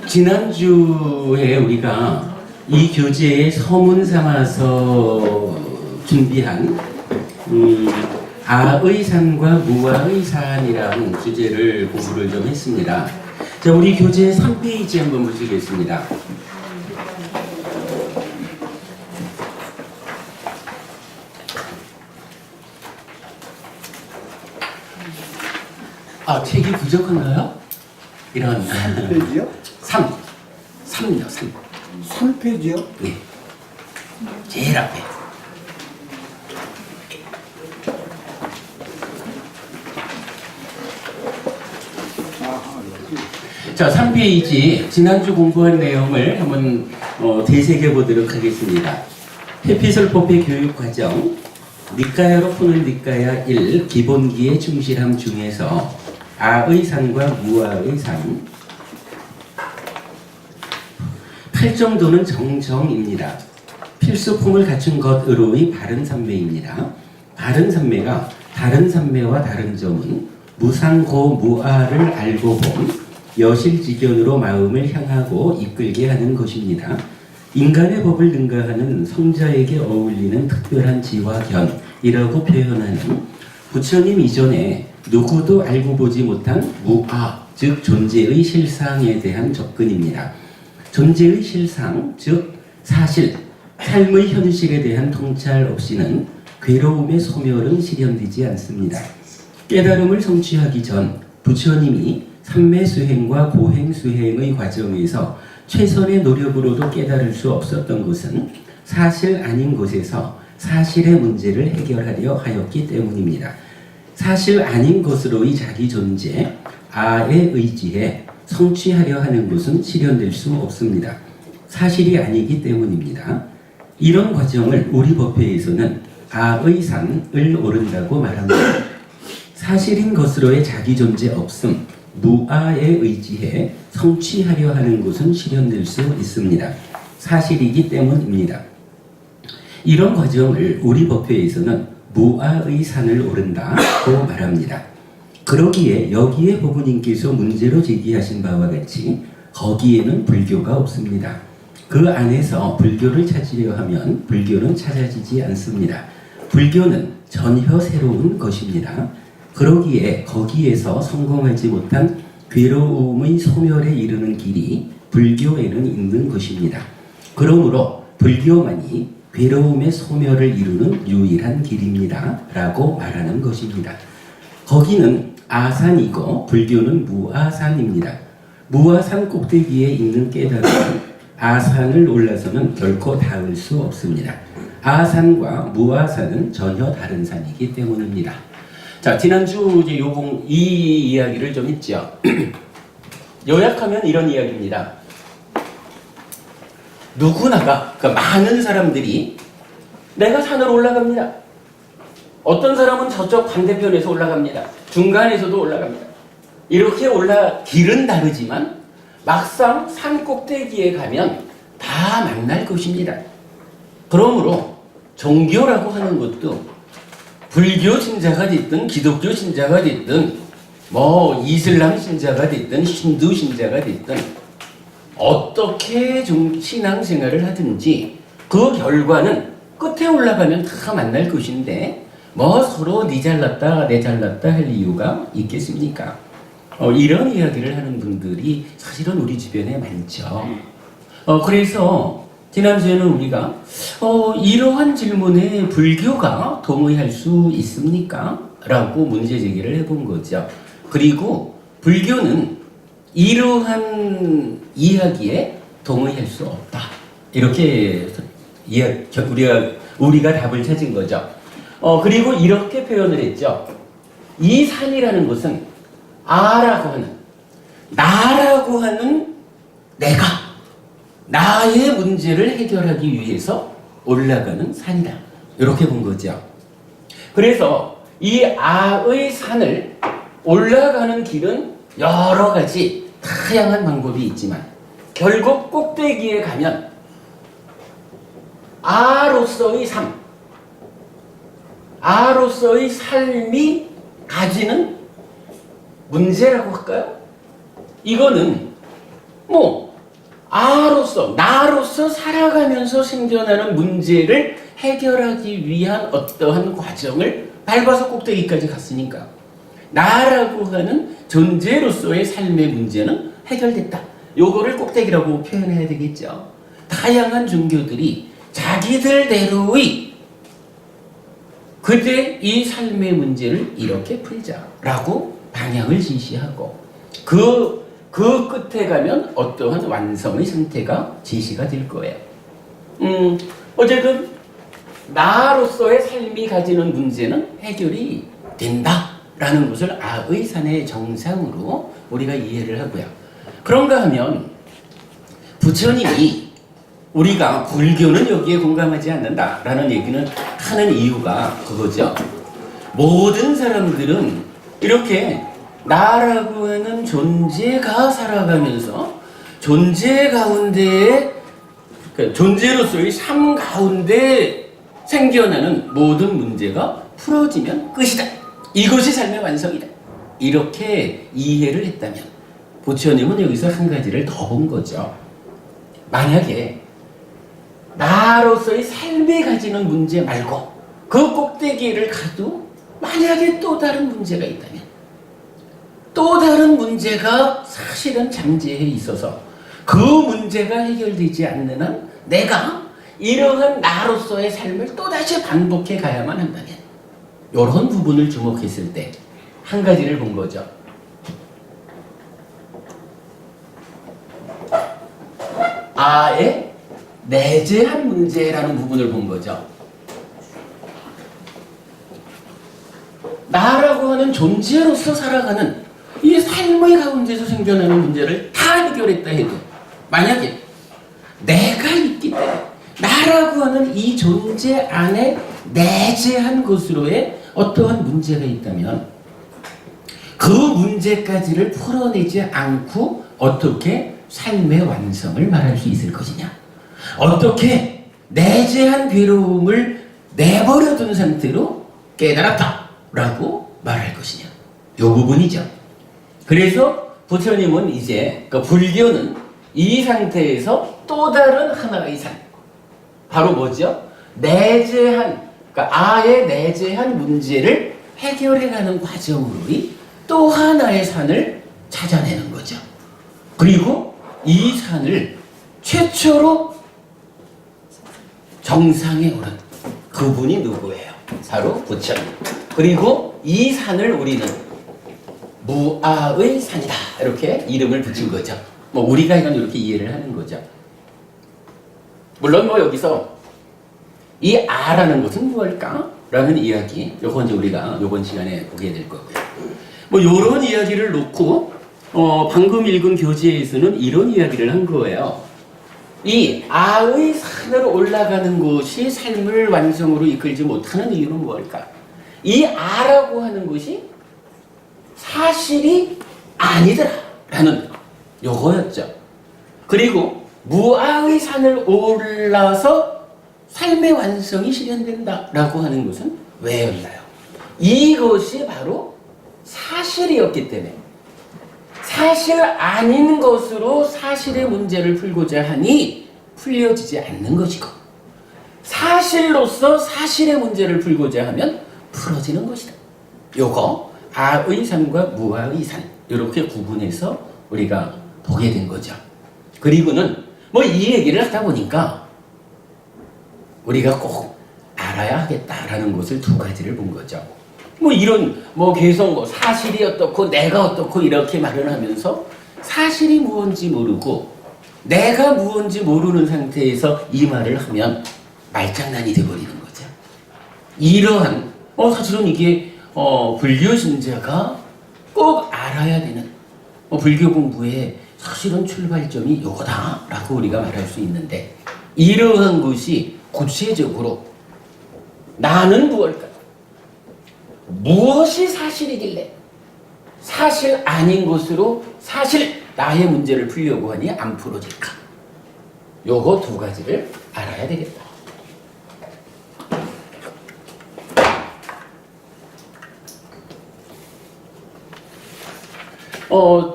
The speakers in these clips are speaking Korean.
지난주에 우리가 이 교재의 서문 삼아서 준비한 아의 산과 무아의 산이라는 주제를 공부를 좀 했습니다. 자, 우리 교재 3페이지 한번 보시겠습니다. 아, 책이 부족한가요? 이런. 3페이지요? 3요, 3. 3페이지요? 네. 제일 앞에. 자, 3페이지 지난주 공부한 내용을 한번 되새겨 보도록 하겠습니다. 해피설법의 교육과정 니까야로 푸는 니까야 1 기본기의 충실함 중에서 아의 산과 무아의 산 8정도는 정정입니다. 필수품을 갖춘 것으로의 바른 삼매입니다. 바른 삼매가 다른 삼매와 다른 점은 무상고 무아를 알고 봄 여실지견으로 마음을 향하고 이끌게 하는 것입니다. 인간의 법을 능가하는 성자에게 어울리는 특별한 지화견이라고 표현하는 부처님 이전에 누구도 알고 보지 못한 무아, 즉 존재의 실상에 대한 접근입니다. 존재의 실상, 즉 사실, 삶의 현실에 대한 통찰 없이는 괴로움의 소멸은 실현되지 않습니다. 깨달음을 성취하기 전 부처님이 삼매수행과 고행수행의 과정에서 최선의 노력으로도 깨달을 수 없었던 것은 사실 아닌 곳에서 사실의 문제를 해결하려 하였기 때문입니다. 사실 아닌 것으로의 자기 존재, 아의 의지에 성취하려 하는 것은 실현될 수 없습니다. 사실이 아니기 때문입니다. 이런 과정을 우리 법회에서는 아의 산을 오른다고 말합니다. 사실인 것으로의 자기 존재 없음, 무아에 의지해 성취하려 하는 것은 실현될 수 있습니다. 사실이기 때문입니다. 이런 과정을 우리 법회에서는 무아의 산을 오른다고 말합니다. 그러기에 여기에 법부님께서 문제로 제기하신 바와 같이 거기에는 불교가 없습니다. 그 안에서 불교를 찾으려 하면 불교는 찾아지지 않습니다. 불교는 전혀 새로운 것입니다. 그러기에 거기에서 성공하지 못한 괴로움의 소멸에 이르는 길이 불교에는 있는 것입니다. 그러므로 불교만이 괴로움의 소멸을 이루는 유일한 길입니다. 라고 말하는 것입니다. 거기는 아산이고 불교는 무아산입니다. 무아산 꼭대기에 있는 깨달음은 아산을 올라서는 결코 닿을 수 없습니다. 아산과 무아산은 전혀 다른 산이기 때문입니다. 자, 지난주 이제 이 이야기를 좀 했죠. 요약하면 이런 이야기입니다. 누구나가, 그러니까 많은 사람들이 내가 산으로 올라갑니다. 어떤 사람은 저쪽 반대편에서 올라갑니다. 중간에서도 올라갑니다. 이렇게 길은 다르지만 막상 산 꼭대기에 가면 다 만날 것입니다. 그러므로 종교라고 하는 것도 불교 신자가 됐든 기독교 신자가 됐든 이슬람 신자가 됐든 힌두 신자가 됐든 어떻게 좀 신앙생활을 하든지 그 결과는 끝에 올라가면 다 만날 것인데 서로 니 잘났다 내 잘났다 할 이유가 있겠습니까? 이런 이야기를 하는 분들이 사실은 우리 주변에 많죠. 그래서 지난주에는 우리가 이러한 질문에 불교가 동의할 수 있습니까? 라고 문제 제기를 해본 거죠. 그리고 불교는 이러한 이야기에 동의할 수 없다. 이렇게 우리가 답을 찾은 거죠. 그리고 이렇게 표현을 했죠. 이 산이라는 것은 아라고 하는, 나라고 하는 내가, 나의 문제를 해결하기 위해서 올라가는 산이다. 이렇게 본 거죠. 그래서 이 아의 산을 올라가는 길은 여러 가지 다양한 방법이 있지만 결국 꼭대기에 가면 아로서의 삶, 아로서의 삶이 가지는 문제라고 할까요? 이거는 나로서 살아가면서 생겨나는 문제를 해결하기 위한 어떠한 과정을 밟아서 꼭대기까지 갔으니까 나라고 하는 존재로서의 삶의 문제는 해결됐다. 요거를 꼭대기라고 표현해야 되겠죠. 다양한 종교들이 자기들대로의 그때 이 삶의 문제를 이렇게 풀자라고 방향을 제시하고 그 끝에 가면 어떠한 완성의 상태가 제시가 될 거예요. 어쨌든 나로서의 삶이 가지는 문제는 해결이 된다라는 것을 아의 산의 정상으로 우리가 이해를 하고요. 그런가 하면 부처님이 우리가 불교는 여기에 공감하지 않는다라는 얘기는 하는 이유가 그거죠. 모든 사람들은 이렇게 나라고 하는 존재가 살아가면서 존재 가운데에 존재로서의 삶 가운데 생겨나는 모든 문제가 풀어지면 끝이다. 이것이 삶의 완성이다. 이렇게 이해를 했다면 부처님은 여기서 한 가지를 더 본 거죠. 만약에 나로서의 삶이 가지는 문제 말고 그 꼭대기를 가도 만약에 또 다른 문제가 있다면 또 다른 문제가 사실은 잠재해 있어서 그 문제가 해결되지 않는 한 내가 이러한 나로서의 삶을 또다시 반복해 가야만 한다면 이런 부분을 주목했을 때 한 가지를 본 거죠. 아의 내재한 문제라는 부분을 본 거죠. 나라고 하는 존재로서 살아가는 이 삶의 가운데서 생겨나는 문제를 다 해결했다 해도 만약에 내가 있기 때문에 나라고 하는 이 존재 안에 내재한 것으로의 어떠한 문제가 있다면 그 문제까지를 풀어내지 않고 어떻게 삶의 완성을 말할 수 있을 것이냐, 어떻게 내재한 괴로움을 내버려둔 상태로 깨달았다 라고 말할 것이냐, 요 부분이죠. 그래서 부처님은 이제 불교는 이 상태에서 또 다른 하나의 산, 바로 뭐죠? 내재한, 아의 내재한 문제를 해결해가는 과정으로의 또 하나의 산을 찾아내는 거죠. 그리고 이 산을 최초로 정상에 오른 그분이 누구예요? 바로 부처님. 그리고 이 산을 우리는 무아의 산이다 이렇게 이름을 붙인 거죠. 뭐 우리가 이건 이렇게 이해를 하는 거죠. 물론 뭐 여기서 이 아라는 것은 무엇일까? 라는 이야기, 요건 이제 우리가 요번 시간에 보게 될 거고요. 뭐 요런 이야기를 놓고 방금 읽은 교재에서는 이런 이야기를 한 거예요. 이 아의 산으로 올라가는 것이 삶을 완성으로 이끌지 못하는 이유는 무엇일까? 이 아라고 하는 것이 사실이 아니더라라는 요거였죠. 그리고 무아의 산을 올라서 삶의 완성이 실현된다라고 하는 것은 왜였나요? 이것이 바로 사실이었기 때문에 사실 아닌 것으로 사실의 문제를 풀고자 하니 풀려지지 않는 것이고 사실로서 사실의 문제를 풀고자 하면 풀어지는 것이다. 요거 아의 산과 무아의 산 이렇게 구분해서 우리가 보게 된 거죠. 그리고는 뭐 이 얘기를 하다 보니까 우리가 꼭 알아야 하겠다라는 것을 두 가지를 본 거죠. 뭐 이런 계속 사실이 어떻고 내가 어떻고 이렇게 말을 하면서 사실이 무언지 모르고 내가 무언지 모르는 상태에서 이 말을 하면 말장난이 돼버리는 거죠. 이러한 사실은 이게 불교 신자가 꼭 알아야 되는 불교 공부의 사실은 출발점이 요거다라고 우리가 말할 수 있는데 이러한 것이 구체적으로 나는 무엇일까? 무엇이 사실이길래 사실 아닌 것으로 사실 나의 문제를 풀려고 하니 안 풀어질까? 요거 두 가지를 알아야 되겠다.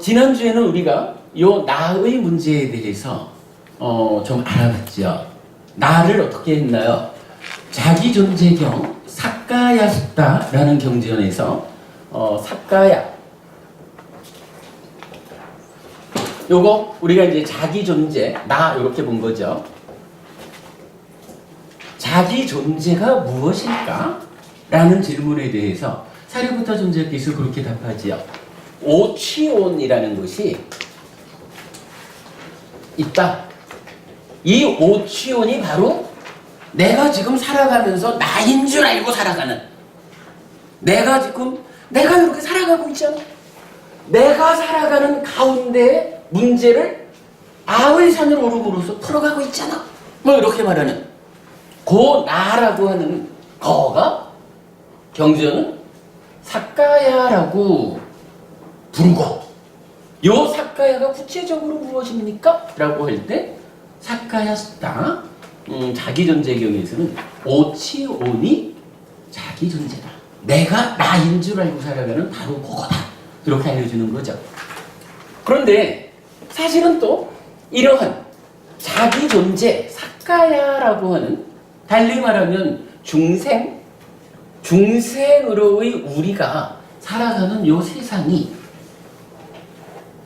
지난주에는 우리가 요 나의 문제에 대해서 좀 알아봤죠. 나를 어떻게 했나요? 자기 존재경 사까야스다라는 경전에서 사까야 요거 우리가 이제 자기 존재 나 이렇게 본 거죠. 자기 존재가 무엇일까? 라는 질문에 대해서 사리부타 존재께서 그렇게 답하지요. 오치온이라는 것이 있다. 이 오치온이 바로 내가 지금 살아가면서 나인 줄 알고 살아가는, 내가 이렇게 살아가고 있잖아. 내가 살아가는 가운데 문제를 아울산으로 오름으로써 풀어가고 있잖아. 뭐 이렇게 말하는 그 나라고 하는 거가 경전은 사까야라고 부르고, 요 사까야가 구체적으로 무엇입니까? 라고 할 때 사까야스다, 자기 존재경에서는 오치온이 자기 존재다. 내가 나인 줄 알고 살아가는 바로 그거다. 이렇게 알려주는 거죠. 그런데 사실은 또 이러한 자기 존재 사까야라고 하는, 달리 말하면 중생으로의 우리가 살아가는 요 세상이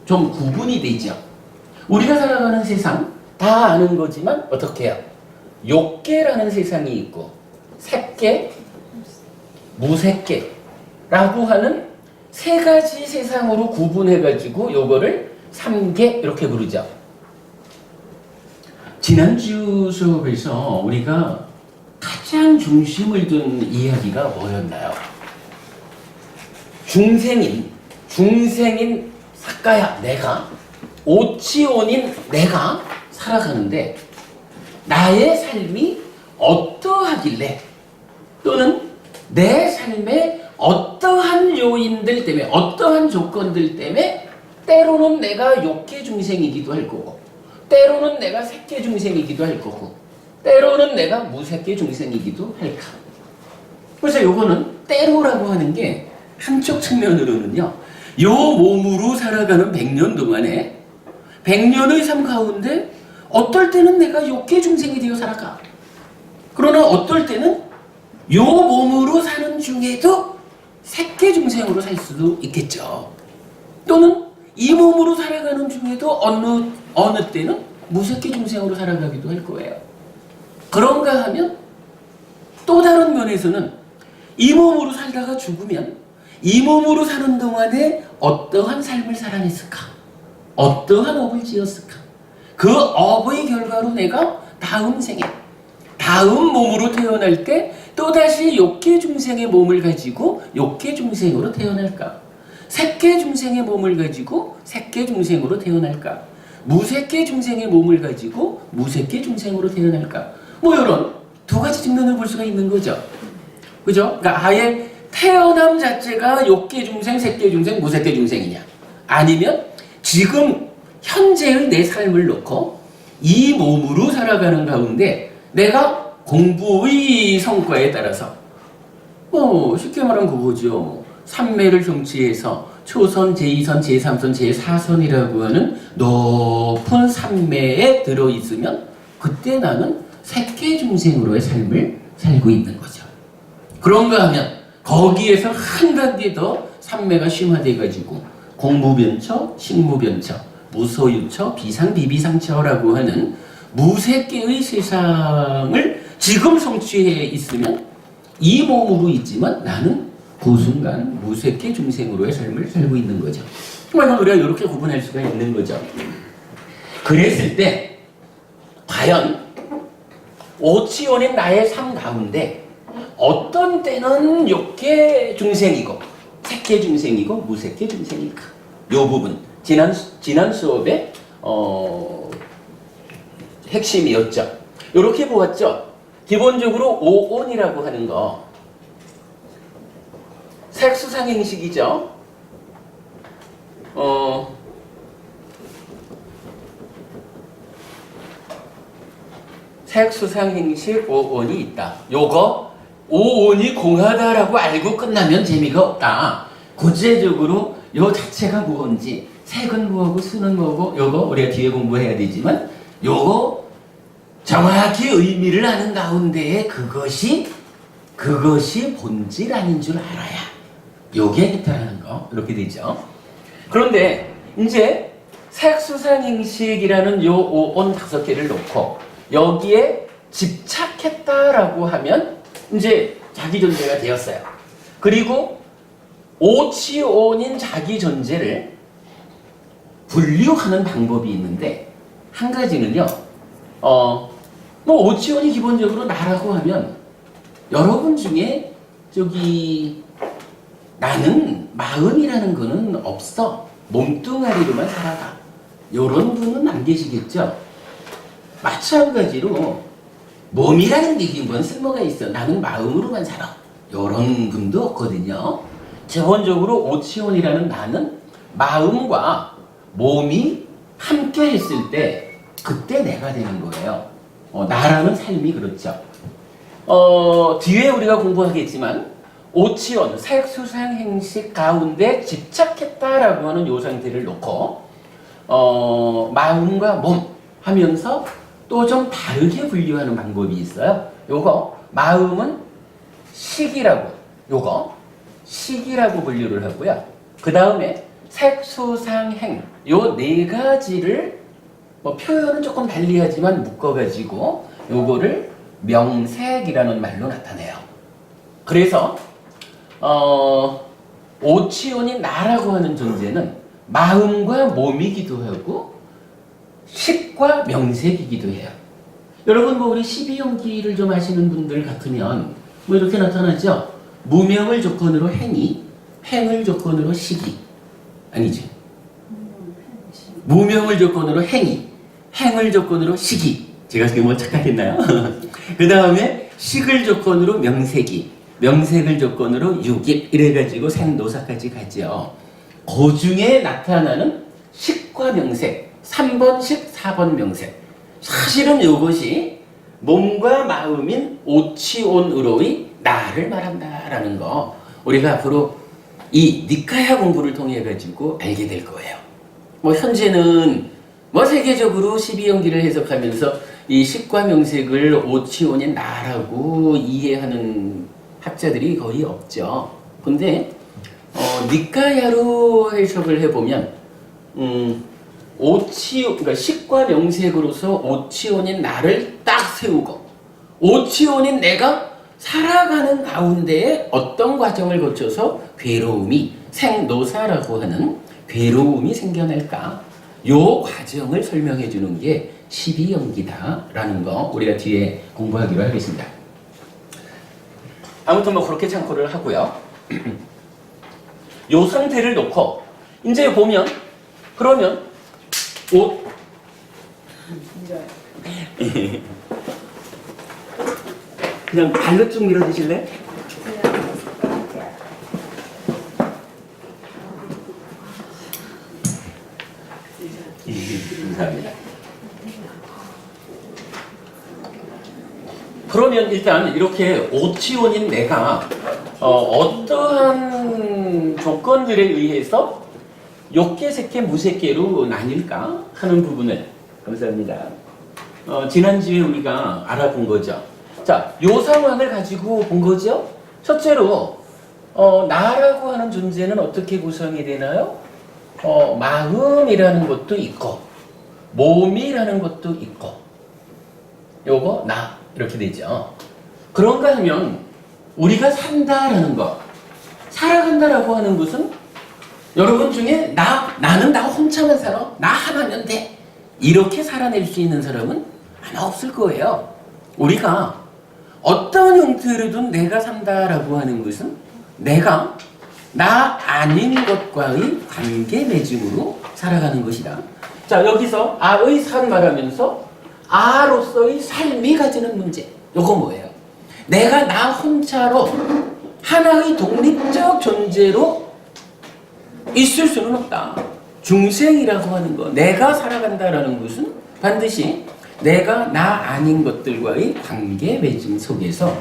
좀 구분이 되죠. 우리가 살아가는 세상 다 아는 거지만 어떻게 해요? 욕계라는 세상이 있고 색계, 무색계라고 하는 세 가지 세상으로 구분해가지고 요거를 삼계 이렇게 부르죠. 지난주 수업에서 우리가 가장 중심을 둔 이야기가 뭐였나요? 중생인 사까야 내가, 오치온인 내가 살아가는데 나의 삶이 어떠하길래, 또는 내 삶에 어떠한 요인들 때문에, 어떠한 조건들 때문에 때로는 내가 욕계 중생이기도 할 거고, 때로는 내가 색계 중생이기도 할 거고, 때로는 내가 무색계 중생이기도 할까. 그래서 요거는 때로라고 하는 게 한쪽 측면으로는요, 요 몸으로 살아가는 100년 동안에 100년의 삶 가운데 어떨 때는 내가 욕계 중생이 되어 살아가. 그러나 어떨 때는 요 몸으로 사는 중에도 색계 중생으로 살 수도 있겠죠. 또는 이 몸으로 살아가는 중에도 어느 때는 무색계 중생으로 살아가기도 할 거예요. 그런가 하면 또 다른 면에서는 이 몸으로 살다가 죽으면 이 몸으로 사는 동안에 어떠한 삶을 살아냈을까? 어떠한 업을 지었을까? 그 업의 결과로 내가 다음 생에, 다음 몸으로 태어날 때 또다시 욕계 중생의 몸을 가지고 욕계 중생으로 태어날까? 색계 중생의 몸을 가지고 색계 중생으로 태어날까? 무색계 중생의 몸을 가지고 무색계 중생으로 태어날까? 뭐 이런 두 가지 측면을 볼 수가 있는 거죠. 그죠? 그러니까 아예 태어남 자체가 욕계 중생, 색계 중생, 무색계 중생이냐? 아니면 지금 현재의 내 삶을 놓고 이 몸으로 살아가는 가운데 내가 공부의 성과에 따라서 쉽게 말하면 그거죠. 삼매를 정치해서 초선, 제2선, 제3선, 제4선이라고 하는 높은 삼매에 들어있으면 그때 나는 색계 중생으로의 삶을 살고 있는 거죠. 그런가 하면 거기에서 한 단계 더 삼매가 심화돼가지고 공무변처, 식무변처, 무소유처, 비상비비상처라고 하는 무색계의 세상을 지금 성취해 있으면 이 몸으로 있지만 나는 그 순간 무색계 중생으로의 삶을 살고 있는 거죠. 그러면 우리가 이렇게 구분할 수가 있는 거죠. 그랬을 때 과연 오치온인 나의 삶 가운데 어떤 때는 욕계 중생이고 색계 중생이고 무색계 중생일까? 요 부분 지난 수업의 핵심이었죠. 이렇게 보았죠. 기본적으로 오온이라고 하는 거 색수상행식이죠. 색수상행식 오온이 있다. 요거 오온이 공하다라고 알고 끝나면 재미가 없다. 구체적으로 요 자체가 무엇인지, 색은 뭐고 수는 뭐고 요거 우리가 뒤에 공부해야 되지만 요거 정확히 의미를 아는 가운데에 그것이 본질 아닌 줄 알아야 요게 해탈하는 거 이렇게 되죠. 그런데 이제 색수상행식이라는 요 오온 5개를 놓고 여기에 집착했다라고 하면 이제 자기 존재가 되었어요. 그리고 오치온인 자기 존재를 분류하는 방법이 있는데 한 가지는요. 뭐 오치온이 기본적으로 나라고 하면 여러분 중에 저기 나는 마음이라는 거는 없어. 몸뚱아리로만 살아가. 요런 분은 안 계시겠죠? 마찬가지로 몸이라는 게 기본 쓸모가 있어. 나는 마음으로만 살아. 요런 분도 없거든요. 기본적으로 오치온이라는 나는 마음과 몸이 함께 했을 때 그때 내가 되는 거예요. 나라는 삶이 그렇죠. 뒤에 우리가 공부하겠지만 오치온, 색수상행식 가운데 집착했다라고 하는 요 상태를 놓고 마음과 몸 하면서 또 좀 다르게 분류하는 방법이 있어요. 요거 마음은 식이라고, 요거 식이라고 분류를 하고요. 그 다음에 색수상행 요 네 가지를 뭐 표현은 조금 달리하지만 묶어가지고 요거를 명색이라는 말로 나타내요. 그래서 오치온인 나라고 하는 존재는 마음과 몸이기도 하고 식과 명색이기도 해요. 여러분 뭐 우리 12용기를 좀 아시는 분들 같으면 뭐 이렇게 나타나죠. 무명을 조건으로 행위, 행을 조건으로 식이 아니지. 무명을 조건으로 행위, 행을 조건으로 식이. 제가 지금 뭐 착각했나요? 그 다음에 식을 조건으로 명색이, 명색을 조건으로 육입 이래가지고 생노사까지 가죠. 그 중에 나타나는 식과 명색 3번식, 4번 명색. 사실은 이것이 몸과 마음인 오치온으로의 나를 말한다라는 거 우리가 앞으로 이 니카야 공부를 통해 가지고 알게 될 거예요. 뭐 현재는 뭐 세계적으로 12용기를 해석하면서 이 식과 명색을 오치온인 나라고 이해하는 학자들이 거의 없죠. 근데 니카야로 해석을 해보면 그러니까 식과 명색으로서 오치온인 나를 딱 세우고 오치온인 내가 살아가는 가운데에 어떤 과정을 거쳐서 괴로움이 생노사라고 하는 괴로움이 생겨날까? 요 과정을 설명해 주는 게 12연기다라는 거 우리가 뒤에 공부하기로 하겠습니다. 아무튼 뭐 그렇게 참고를 하고요. 요 상태를 놓고 이제 보면 그러면 그냥 발로 쭉 밀어주실래? 감사합니다. 그러면 일단 이렇게 오치온인 내가 어떠한 조건들에 의해서 욕계, 색계, 무색계로 나뉠까 하는 부분을 감사합니다. 지난주에 우리가 알아본 거죠. 자, 요 상황을 가지고 본 거죠. 첫째로 나라고 하는 존재는 어떻게 구성이 되나요? 마음이라는 것도 있고 몸이라는 것도 있고 요거 나 이렇게 되죠. 그런가 하면 우리가 산다라는 것, 살아간다라고 하는 것은 여러분 중에 나는 나 혼자만 살아, 나 하나면 돼 이렇게 살아낼 수 있는 사람은 아마 없을 거예요. 우리가 어떤 형태로든 내가 산다라고 하는 것은 내가 나 아닌 것과의 관계 맺음으로 살아가는 것이다. 자, 여기서 아의 산 말하면서 아로서의 삶이 가지는 문제. 요거 뭐예요? 내가 나 혼자로 하나의 독립적 존재로 있을 수는 없다. 중생이라고 하는 거, 내가 살아간다라는 것은 반드시 내가 나 아닌 것들과의 관계 맺음 속에서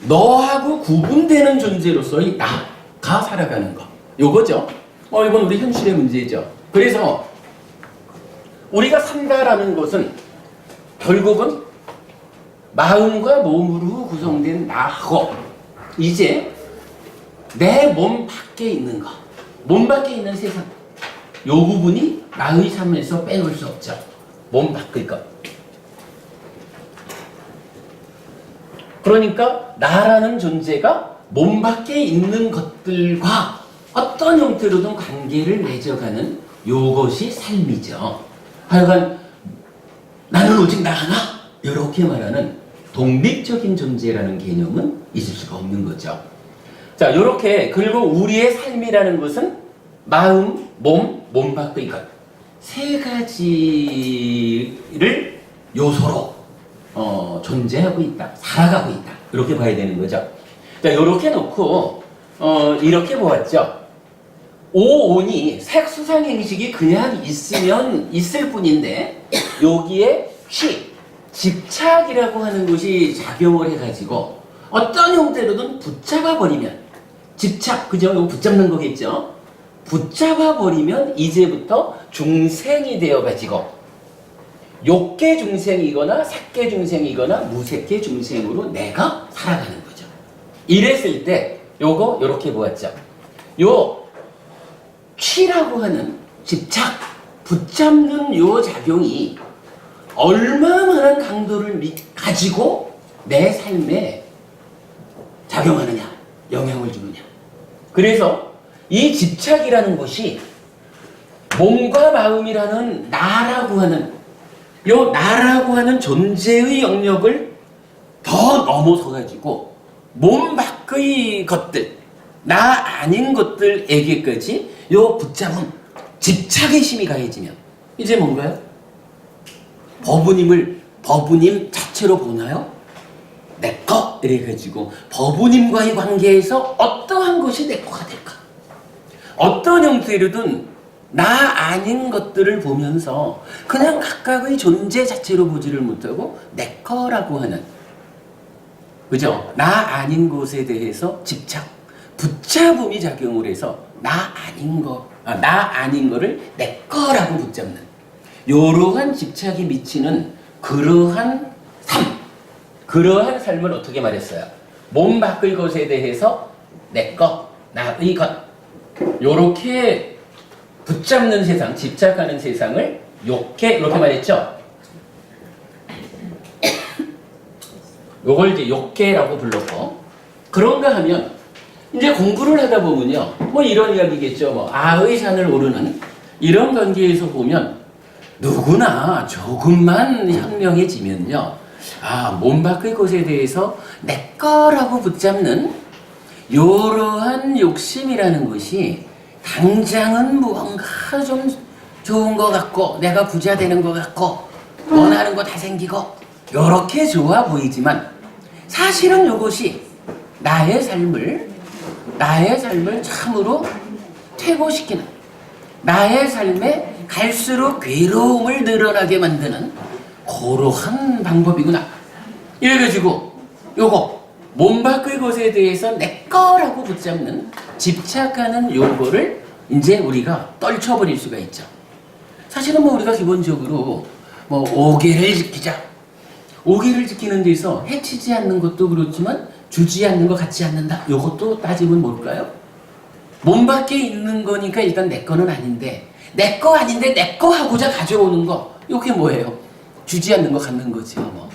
너하고 구분되는 존재로서의 나가 살아가는 거. 요거죠. 이건 우리 현실의 문제죠. 그래서 우리가 산다라는 것은 결국은 마음과 몸으로 구성된 나하고 이제 내 몸 밖에 있는 거, 몸 밖에 있는 세상, 요 부분이 나의 삶에서 빼놓을 수 없죠. 몸 밖의 것. 그러니까 나라는 존재가 몸 밖에 있는 것들과 어떤 형태로든 관계를 맺어가는 요것이 삶이죠. 하여간 나는 오직 나 하나, 이렇게 말하는 독립적인 존재라는 개념은 있을 수가 없는 거죠. 자, 이렇게 그리고 우리의 삶이라는 것은 마음, 몸 밖의 것 세 가지를 요소로 존재하고 있다, 살아가고 있다, 이렇게 봐야 되는 거죠. 자, 이렇게 놓고 이렇게 보았죠. 오온이 색수상행식이 그냥 있으면 있을 뿐인데 여기에 집착이라고 하는 것이 작용을 해가지고 어떤 형태로든 붙잡아 버리면 집착, 그죠? 이거 붙잡는 거겠죠? 붙잡아 버리면 이제부터 중생이 되어가지고 욕계 중생이거나 색계 중생이거나 무색계 중생으로 내가 살아가는 거죠. 이랬을 때 요거 요렇게 보았죠. 요 취라고 하는 집착, 붙잡는 요 작용이 얼마만한 강도를 가지고 내 삶에 작용하느냐, 영향을 주느냐. 그래서 이 집착이라는 것이 몸과 마음이라는 나라고 하는 요 나라고 하는 존재의 영역을 더 넘어서 가지고 몸 밖의 것들, 나 아닌 것들에게까지 요 붙잡음, 집착의 힘이 가해지면 이제 뭔가요? 법부님 자체로 보나요? 내꺼 이래가지고 법부님과의 관계에서 어떠한 것이 내꺼가 될까? 어떤 형태로든 나 아닌 것들을 보면서 그냥 각각의 존재 자체로 보지를 못하고 내꺼라고 하는, 그죠? 나 아닌 것에 대해서 집착, 붙잡음이 작용을 해서 나 아닌 거를 내꺼라고 붙잡는 이러한 집착이 미치는 그러한 삶을 어떻게 말했어요? 몸 밖의 것에 대해서 내꺼, 나의 것, 요렇게 붙잡는 세상, 집착하는 세상을 욕계, 이렇게 말했죠? 요걸 이제 욕계라고 불렀고, 그런가 하면 이제 공부를 하다 보면요, 뭐 이런 이야기겠죠. 뭐 아의 산을 오르는 이런 관계에서 보면 누구나 조금만 현명해지면요, 몸 밖의 것에 대해서 내 거라고 붙잡는 이러한 욕심이라는 것이 당장은 무언가 좀 좋은 것 같고 내가 부자 되는 것 같고 원하는 거 다 생기고 이렇게 좋아 보이지만 사실은 이것이 나의 삶을 참으로 퇴보시키는, 나의 삶에 갈수록 괴로움을 늘어나게 만드는 그러한 방법이구나. 이래가지고 요거 몸 밖의 것에 대해서 내 거라고 붙잡는, 집착하는 요거를 이제 우리가 떨쳐버릴 수가 있죠. 사실은 뭐 우리가 기본적으로 뭐 오계를 지키자, 오계를 지키는 데서 해치지 않는 것도 그렇지만 주지 않는 거 갖지 않는다, 요것도 따지면 뭘까요? 몸 밖에 있는 거니까 일단 내 거는 아닌데, 내 거 아닌데 내 거 하고자 가져오는 거, 요게 뭐예요? 주지 않는 거 갖는 거지요.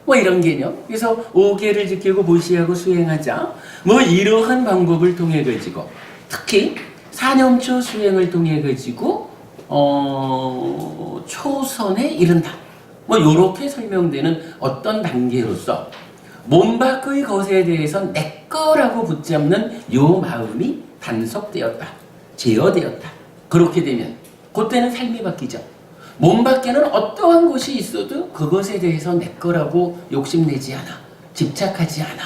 뭐 이런 개념. 그래서 오계를 지키고 보시하고 수행하자, 뭐 이러한 방법을 통해 가지고, 특히 사념초 수행을 통해 가지고 초선에 이른다, 뭐 요렇게 설명되는 어떤 단계로서 몸 밖의 것에 대해서 내 거라고 붙잡는 요 마음이 단속되었다, 제어되었다. 그렇게 되면 그때는 삶이 바뀌죠. 몸 밖에는 어떠한 것이 있어도 그것에 대해서 내 거라고 욕심내지 않아, 집착하지 않아.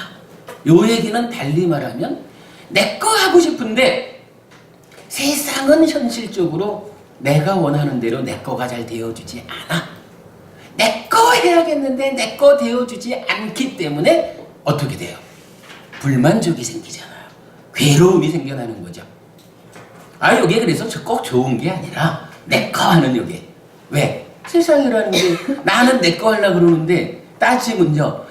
요 얘기는 달리 말하면 내 거 하고 싶은데 세상은 현실적으로 내가 원하는 대로 내 거가 잘 되어주지 않아. 내 거 해야겠는데 내 거 되어주지 않기 때문에 어떻게 돼요? 불만족이 생기잖아요. 괴로움이 생겨나는 거죠. 요게 그래서 꼭 좋은 게 아니라 내 거 하는 요게. 왜? 세상이라는 게 나는 내 거 하려고 그러는데 따지면요.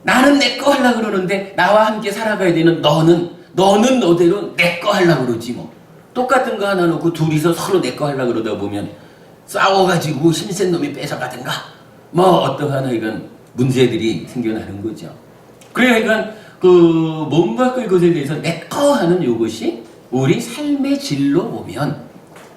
나는 내 거 하려고 그러는데 나와 함께 살아가야 되는 너는 너대로 내 거 하려고 그러지 뭐. 똑같은 거 하나 놓고 둘이서 서로 내 거 하려고 그러다 보면 싸워가지고 힘센 놈이 뺏어가든가 뭐 어떠한 이건 문제들이 생겨나는 거죠. 그러니까 그 몸바꿀 것에 대해서 내 거 하는 요것이 우리 삶의 질로 보면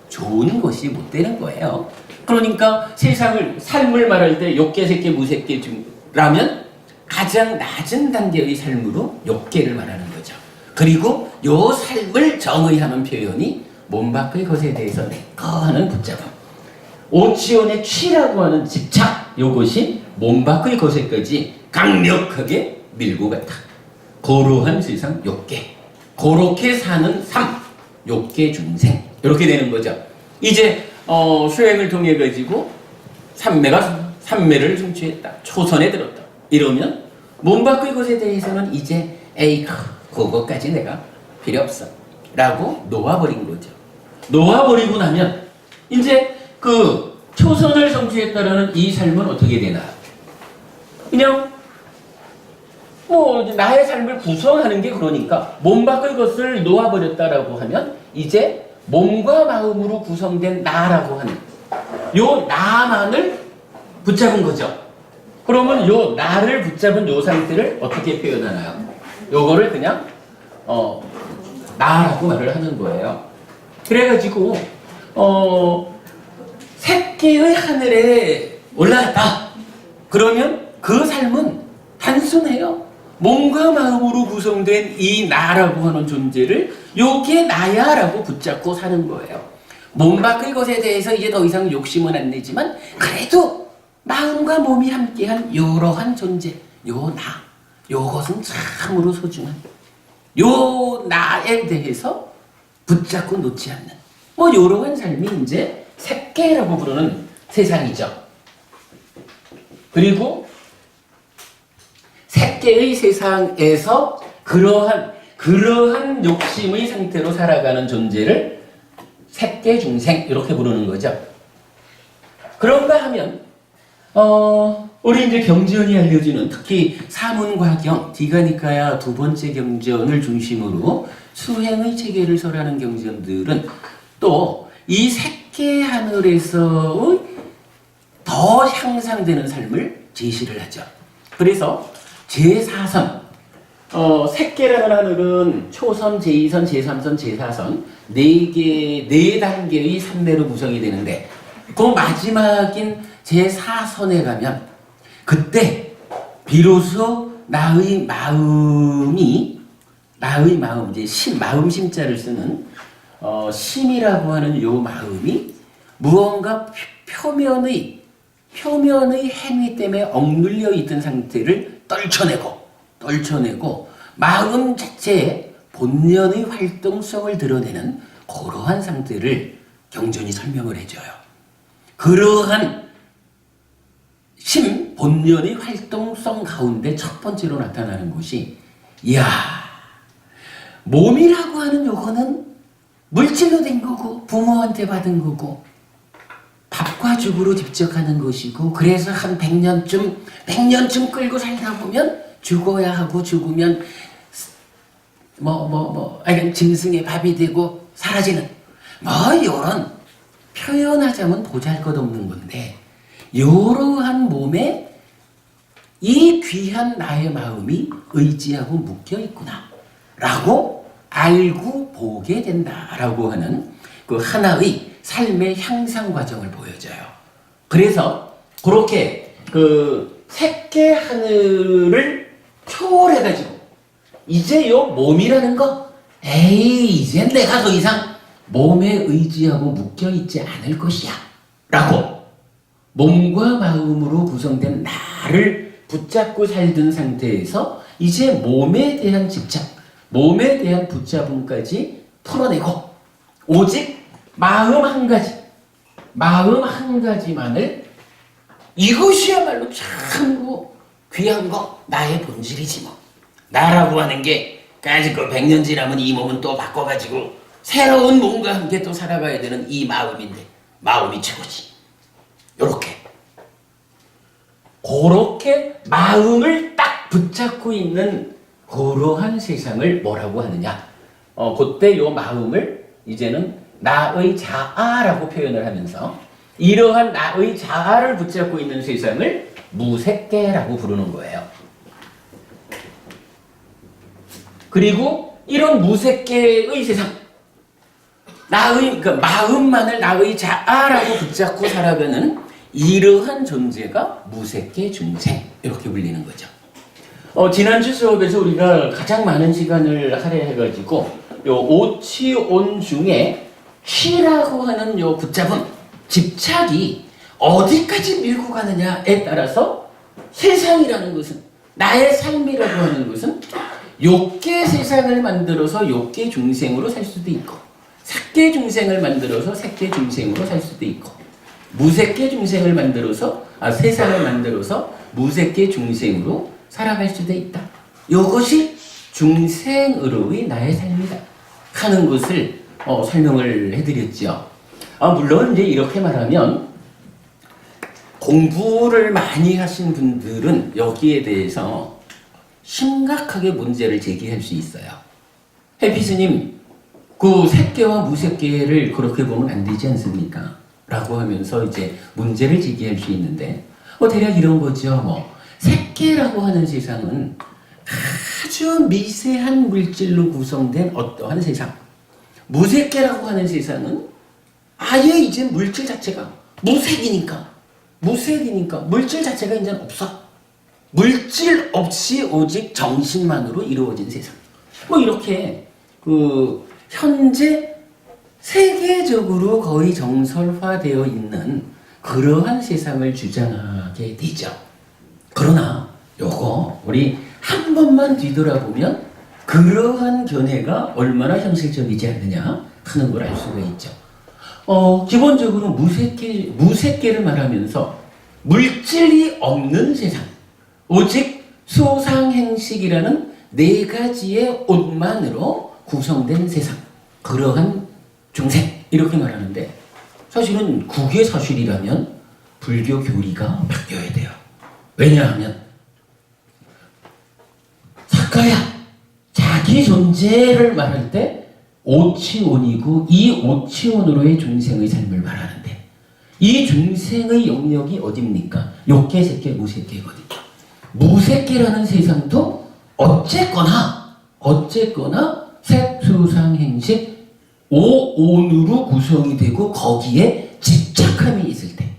좋은 것이 못 되는 거예요. 그러니까 삶을 말할 때 욕계, 새끼, 무새끼라면 가장 낮은 단계의 삶으로 욕계를 말하는 거죠. 그리고 요 삶을 정의하는 표현이 몸바꿀 것에 대해서 내 거 하는 붙잡음. 오치온의 취라고 하는 집착, 요것이 몸바꿀 것에까지 강력하게 밀고 갔다. 고로한 세상 욕계. 고렇게 사는 삶, 욕계 중생. 이렇게 되는 거죠. 이제 수행을 통해 가지고 삼매를 성취했다. 초선에 들었다. 이러면 몸바꿀 것에 대해서는 이제 그거까지 내가 필요 없어. 라고 놓아버린 거죠. 놓아버리고 나면 이제 그 초선을 성취했다라는 이 삶은 어떻게 되나? 그냥 뭐 나의 삶을 구성하는 게 그러니까 몸바꿀 것을 놓아버렸다라고 하면 이제 몸과 마음으로 구성된 나라고 하는 요 나만을 붙잡은 거죠. 그러면 요 나를 붙잡은 요 상태를 어떻게 표현하나요? 요거를 그냥 나라고 말을 하는 거예요. 그래가지고 새끼의 하늘에 올라갔다. 그러면 그 삶은 단순해요. 몸과 마음으로 구성된 이 나라고 하는 존재를 요게 나야 라고 붙잡고 사는 거예요. 몸 바꿀 것에 대해서 이제 더 이상 욕심은 안 내지만 그래도 마음과 몸이 함께한 이러한 존재, 요 나, 요것은 참으로 소중한 요 나에 대해서 붙잡고 놓지 않는 뭐 이러한 삶이 이제 색계라고 부르는 세상이죠. 그리고 색계의 세상에서 그러한 욕심의 상태로 살아가는 존재를 색계 중생 이렇게 부르는 거죠. 그런가 하면 우리 이제 경전이 알려주는 특히 사문과경 디가니카야 두 번째 경전을 중심으로 수행의 체계를 설하는 경전들은 또 이 색계 하늘에서 더 향상되는 삶을 제시를 하죠. 그래서 제4선 색계라는 하늘은 초선, 제2선, 제3선, 제4선 네 단계의 삼매로 구성이 되는데 그 마지막인 제4선에 가면 그때 비로소 나의 마음 이제 마음 심자를 쓰는 심이라고 하는 요 마음이 무언가 표면의 행위 때문에 억눌려 있던 상태를 떨쳐내고 마음 자체의 본연의 활동성을 드러내는 그러한 상태를 경전이 설명을 해줘요. 그러한 본연의 활동성 가운데 첫 번째로 나타나는 것이 몸이라고 하는 요거는 물질로 된 거고 부모한테 받은 거고 밥과 죽으로 직접 하는 것이고 그래서 한 100년쯤 끌고 살다 보면 죽어야 하고 죽으면 짐승의 밥이 되고 사라지는 요런 표현하자면 보잘것없는 건데 요러한 몸에 이 귀한 나의 마음이 의지하고 묶여 있구나 라고 알고 보게 된다라고 하는 그 하나의 삶의 향상 과정을 보여줘요. 그래서 그렇게 그 색계 하늘을 초월해가지고 이제 요 몸이라는 거 이젠 내가 더 이상 몸에 의지하고 묶여있지 않을 것이야 라고 몸과 마음으로 구성된 나를 붙잡고 살던 상태에서 이제 몸에 대한 집착, 몸에 대한 붙잡음까지 풀어내고 오직 마음 한 가지만을 이것이야말로 참고 귀한 거 나의 본질이지 뭐. 나라고 하는 게 까짓 거 100년 지나면 이 몸은 또 바꿔가지고 새로운 몸과 함께 또 살아가야 되는 이 마음인데 마음이 최고지. 그렇게 마음을 딱 붙잡고 있는 그러한 세상을 뭐라고 하느냐? 그때 요 마음을 이제는 나의 자아라고 표현을 하면서 이러한 나의 자아를 붙잡고 있는 세상을 무색계라고 부르는 거예요. 그리고 이런 무색계의 세상, 그러니까 마음만을 나의 자아라고 붙잡고 살아가는 이러한 존재가 무색계 중생 이렇게 불리는 거죠. 지난주 수업에서 우리가 가장 많은 시간을 할애해가지고 요 오치온 중에 취라고 하는 요 붙잡음, 집착이 어디까지 밀고 가느냐에 따라서 세상이라는 것은, 나의 삶이라고 하는 것은 욕계 세상을 만들어서 욕계 중생으로 살 수도 있고, 색계 중생을 만들어서 색계 중생으로 살 수도 있고, 무색계 중생을 만들어서 세상을 만들어서 무색계 중생으로 살아갈 수도 있다. 이것이 중생으로의 나의 삶이다 하는 것을 설명을 해드렸죠. 물론 이제 이렇게 말하면 공부를 많이 하신 분들은 여기에 대해서 심각하게 문제를 제기할 수 있어요. 해피스님, 그 색계와 무색계를 그렇게 보면 안 되지 않습니까? 라고 하면서 이제 문제를 제기할 수 있는데, 대략 이런 거죠. 색계라고 하는 세상은 아주 미세한 물질로 구성된 어떠한 세상. 무색계라고 하는 세상은 아예 이제 물질 자체가 무색이니까 물질 자체가 이제 없어. 물질 없이 오직 정신만으로 이루어진 세상. 이렇게 현재 세계적으로 거의 정설화되어 있는 그러한 세상을 주장하게 되죠. 그러나 요거 우리 한 번만 뒤돌아보면 그러한 견해가 얼마나 현실적이지 않느냐 하는 걸 알 수가 있죠. 기본적으로 무색계를 말하면서 물질이 없는 세상, 오직 소상행식이라는 네 가지의 옷만으로 구성된 세상, 그러한 중생 이렇게 말하는데, 사실은 그게 사실이라면 불교 교리가 바뀌어야 돼요. 왜냐하면 사카야 자기 존재를 말할 때 오치온이고 이 오치온으로의 중생의 삶을 말하는데, 이 중생의 영역이 어딥니까? 욕계, 색계, 무색계거든요. 무색계라는 세상도 어쨌거나 색, 수상, 행식, 오온으로 구성이 되고 거기에 집착함이 있을 때,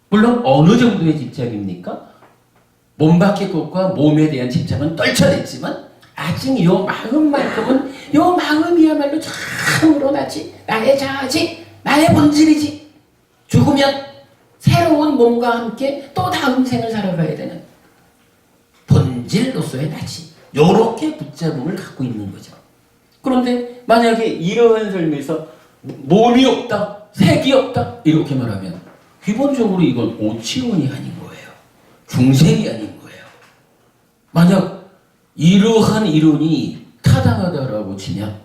물론 어느 정도의 집착입니까? 몸 밖의 것과 몸에 대한 집착은 떨쳐냈지만 아직 요 마음만큼은, 요 마음이야말로 참으로 나의 자아지, 나의 본질이지. 죽으면 새로운 몸과 함께 또 다음 생을 살아가야 되는 본질로서의 나지, 요렇게 붙잡음을 갖고 있는 거죠. 그런데 만약에 이러한 삶에서 몸이 없다, 색이 없다 이렇게 말하면 기본적으로 이건 오치원이 아닌 거예요. 중생이 아닌 거예요. 만약 이러한 이론이 타당하다라고 치면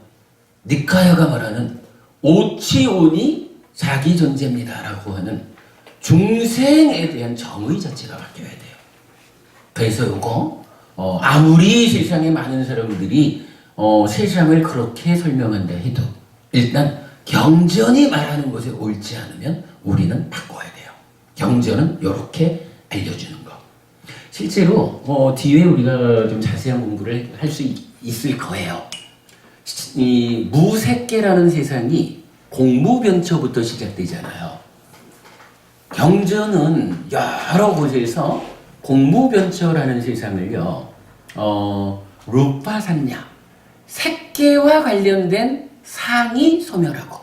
니카야가 말하는 오치온이 자기 존재입니다라고 하는 중생에 대한 정의 자체가 바뀌어야 돼요. 그래서 이거 아무리 세상에 많은 사람들이 세상을 그렇게 설명한다 해도 일단 경전이 말하는 것에 옳지 않으면 우리는 바꿔야 돼요. 경전은 이렇게 알려주는 거. 실제로 뒤에 우리가 좀 자세한 공부를 할 수 있을 거예요. 이 무색계라는 세상이 공무변처부터 시작되잖아요. 경전은 여러 곳에서 공무변처라는 세상을요, 루파산냐, 색계와 관련된 상이 소멸하고,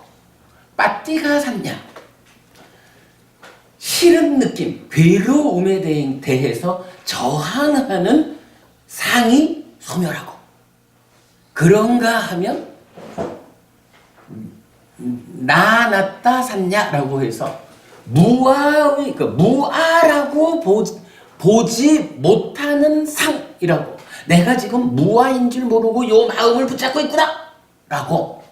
빠띠가 산냐, 싫은 느낌, 괴로움에 대해서 저항하는 상이 소멸하고, 그런가 하면 나났다 샀냐라고 해서 무아의, 무아라고 보지 못하는 상이라고, 내가 지금 무아인 줄 모르고 요 마음을 붙잡고 있구나 라고,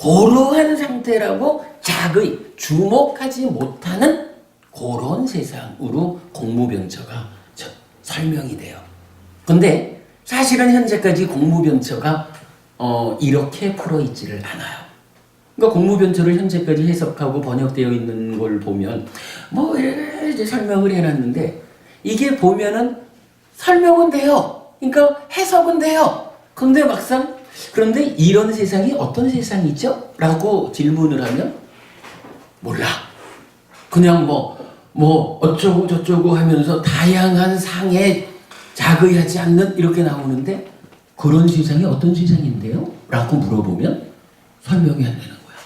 그러한 상태라고 자의 주목하지 못하는 그런 세상으로 공무변처가 설명이 돼요. 근데 사실은 현재까지 공무변처가 이렇게 풀어있지를 않아요. 그러니까 공무변처를 현재까지 해석하고 번역되어 있는 걸 보면 뭐 이제 설명을 해놨는데 이게 보면은 설명은 돼요. 그러니까 해석은 돼요. 근데 막상 그런데 이런 세상이 어떤 세상이죠? 라고 질문을 하면 몰라. 그냥 뭐 어쩌고 저쩌고 하면서 다양한 상에 작의하지 않는 이렇게 나오는데 그런 세상이 어떤 세상인데요? 라고 물어보면 설명이 안 되는 거야.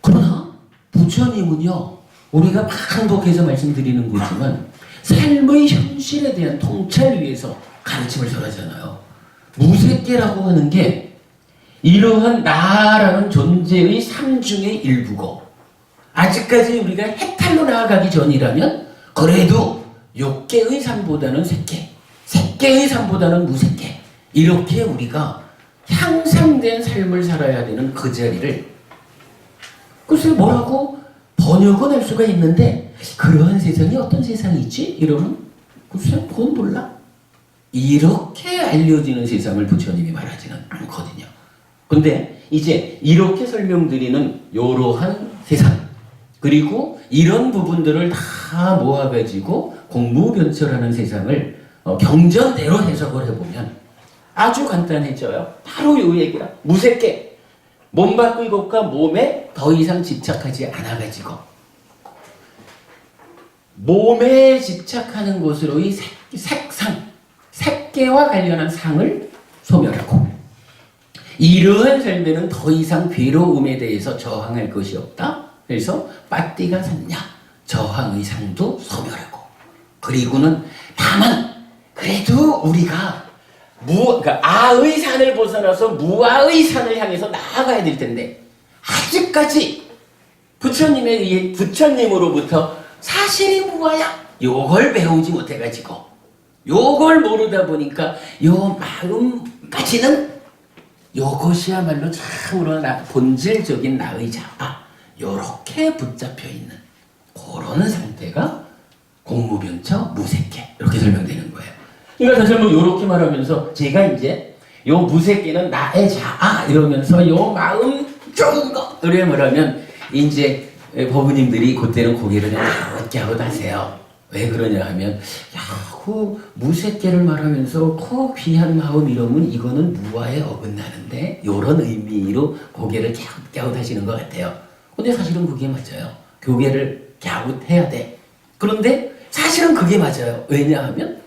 그러나 부처님은요, 우리가 반복해서 말씀드리는 거지만 삶의 현실에 대한 통찰을 위해서 가르침을 전하잖아요. 무색계라고 하는 게 이러한 나라는 존재의 삶 중의 일부고 아직까지 우리가 해탈로 나아가기 전이라면 그래도 욕계의 삶보다는 색계, 색계의 삶보다는 무색계 이렇게 우리가 향상된 삶을 살아야 되는 그 자리를 글쎄 뭐라고 번역은 할 수가 있는데 그러한 세상이 어떤 세상이지? 이러면 글쎄 그건 몰라. 이렇게 알려지는 세상을 부처님이 말하지는 않거든요. 근데 이제 이렇게 설명드리는 이러한 세상 그리고 이런 부분들을 다 모아가지고 공무변처라는 세상을 경전대로 해석을 해보면 아주 간단해져요. 바로 이 얘기야. 무색계. 몸 바꾼 것과 몸에 더 이상 집착하지 않아가지고 몸에 집착하는 것으로의 색상, 색계와 관련한 상을 소멸하고 이러한 삶에는 더 이상 괴로움에 대해서 저항할 것이 없다. 그래서 빠띠가 샀냐 저항의 상도 소멸하고 그리고는 다만 그래도 우리가 그러니까 아의 산을 벗어나서 무아의 산을 향해서 나아가야 될 텐데 아직까지 부처님에 의해 부처님으로부터 사실이 무아야 요걸 배우지 못해가지고 요걸 모르다 보니까 요 마음까지는 요것이야말로 참으로 본질적인 나의 자아 요렇게 붙잡혀 있는 그런 상태가 공무변처 무색계 이렇게 설명되는 거예요. 그러니까 다시 한번 요렇게 말하면서 제가 이제 요 무색계는 나의 자아 이러면서 요 마음 좋은 거 이렇게 말하면 이제 법부님들이 그때는 고개를 갸웃갸웃하세요. 왜 그러냐 하면 그 무색계를 말하면서 그 귀한 마음 이러면 이거는 무아에 어긋나는데 요런 의미로 고개를 갸웃갸웃 하시는 것 같아요. 근데 사실은 그게 맞아요. 고개를 갸웃해야 돼. 그런데 사실은 그게 맞아요. 왜냐하면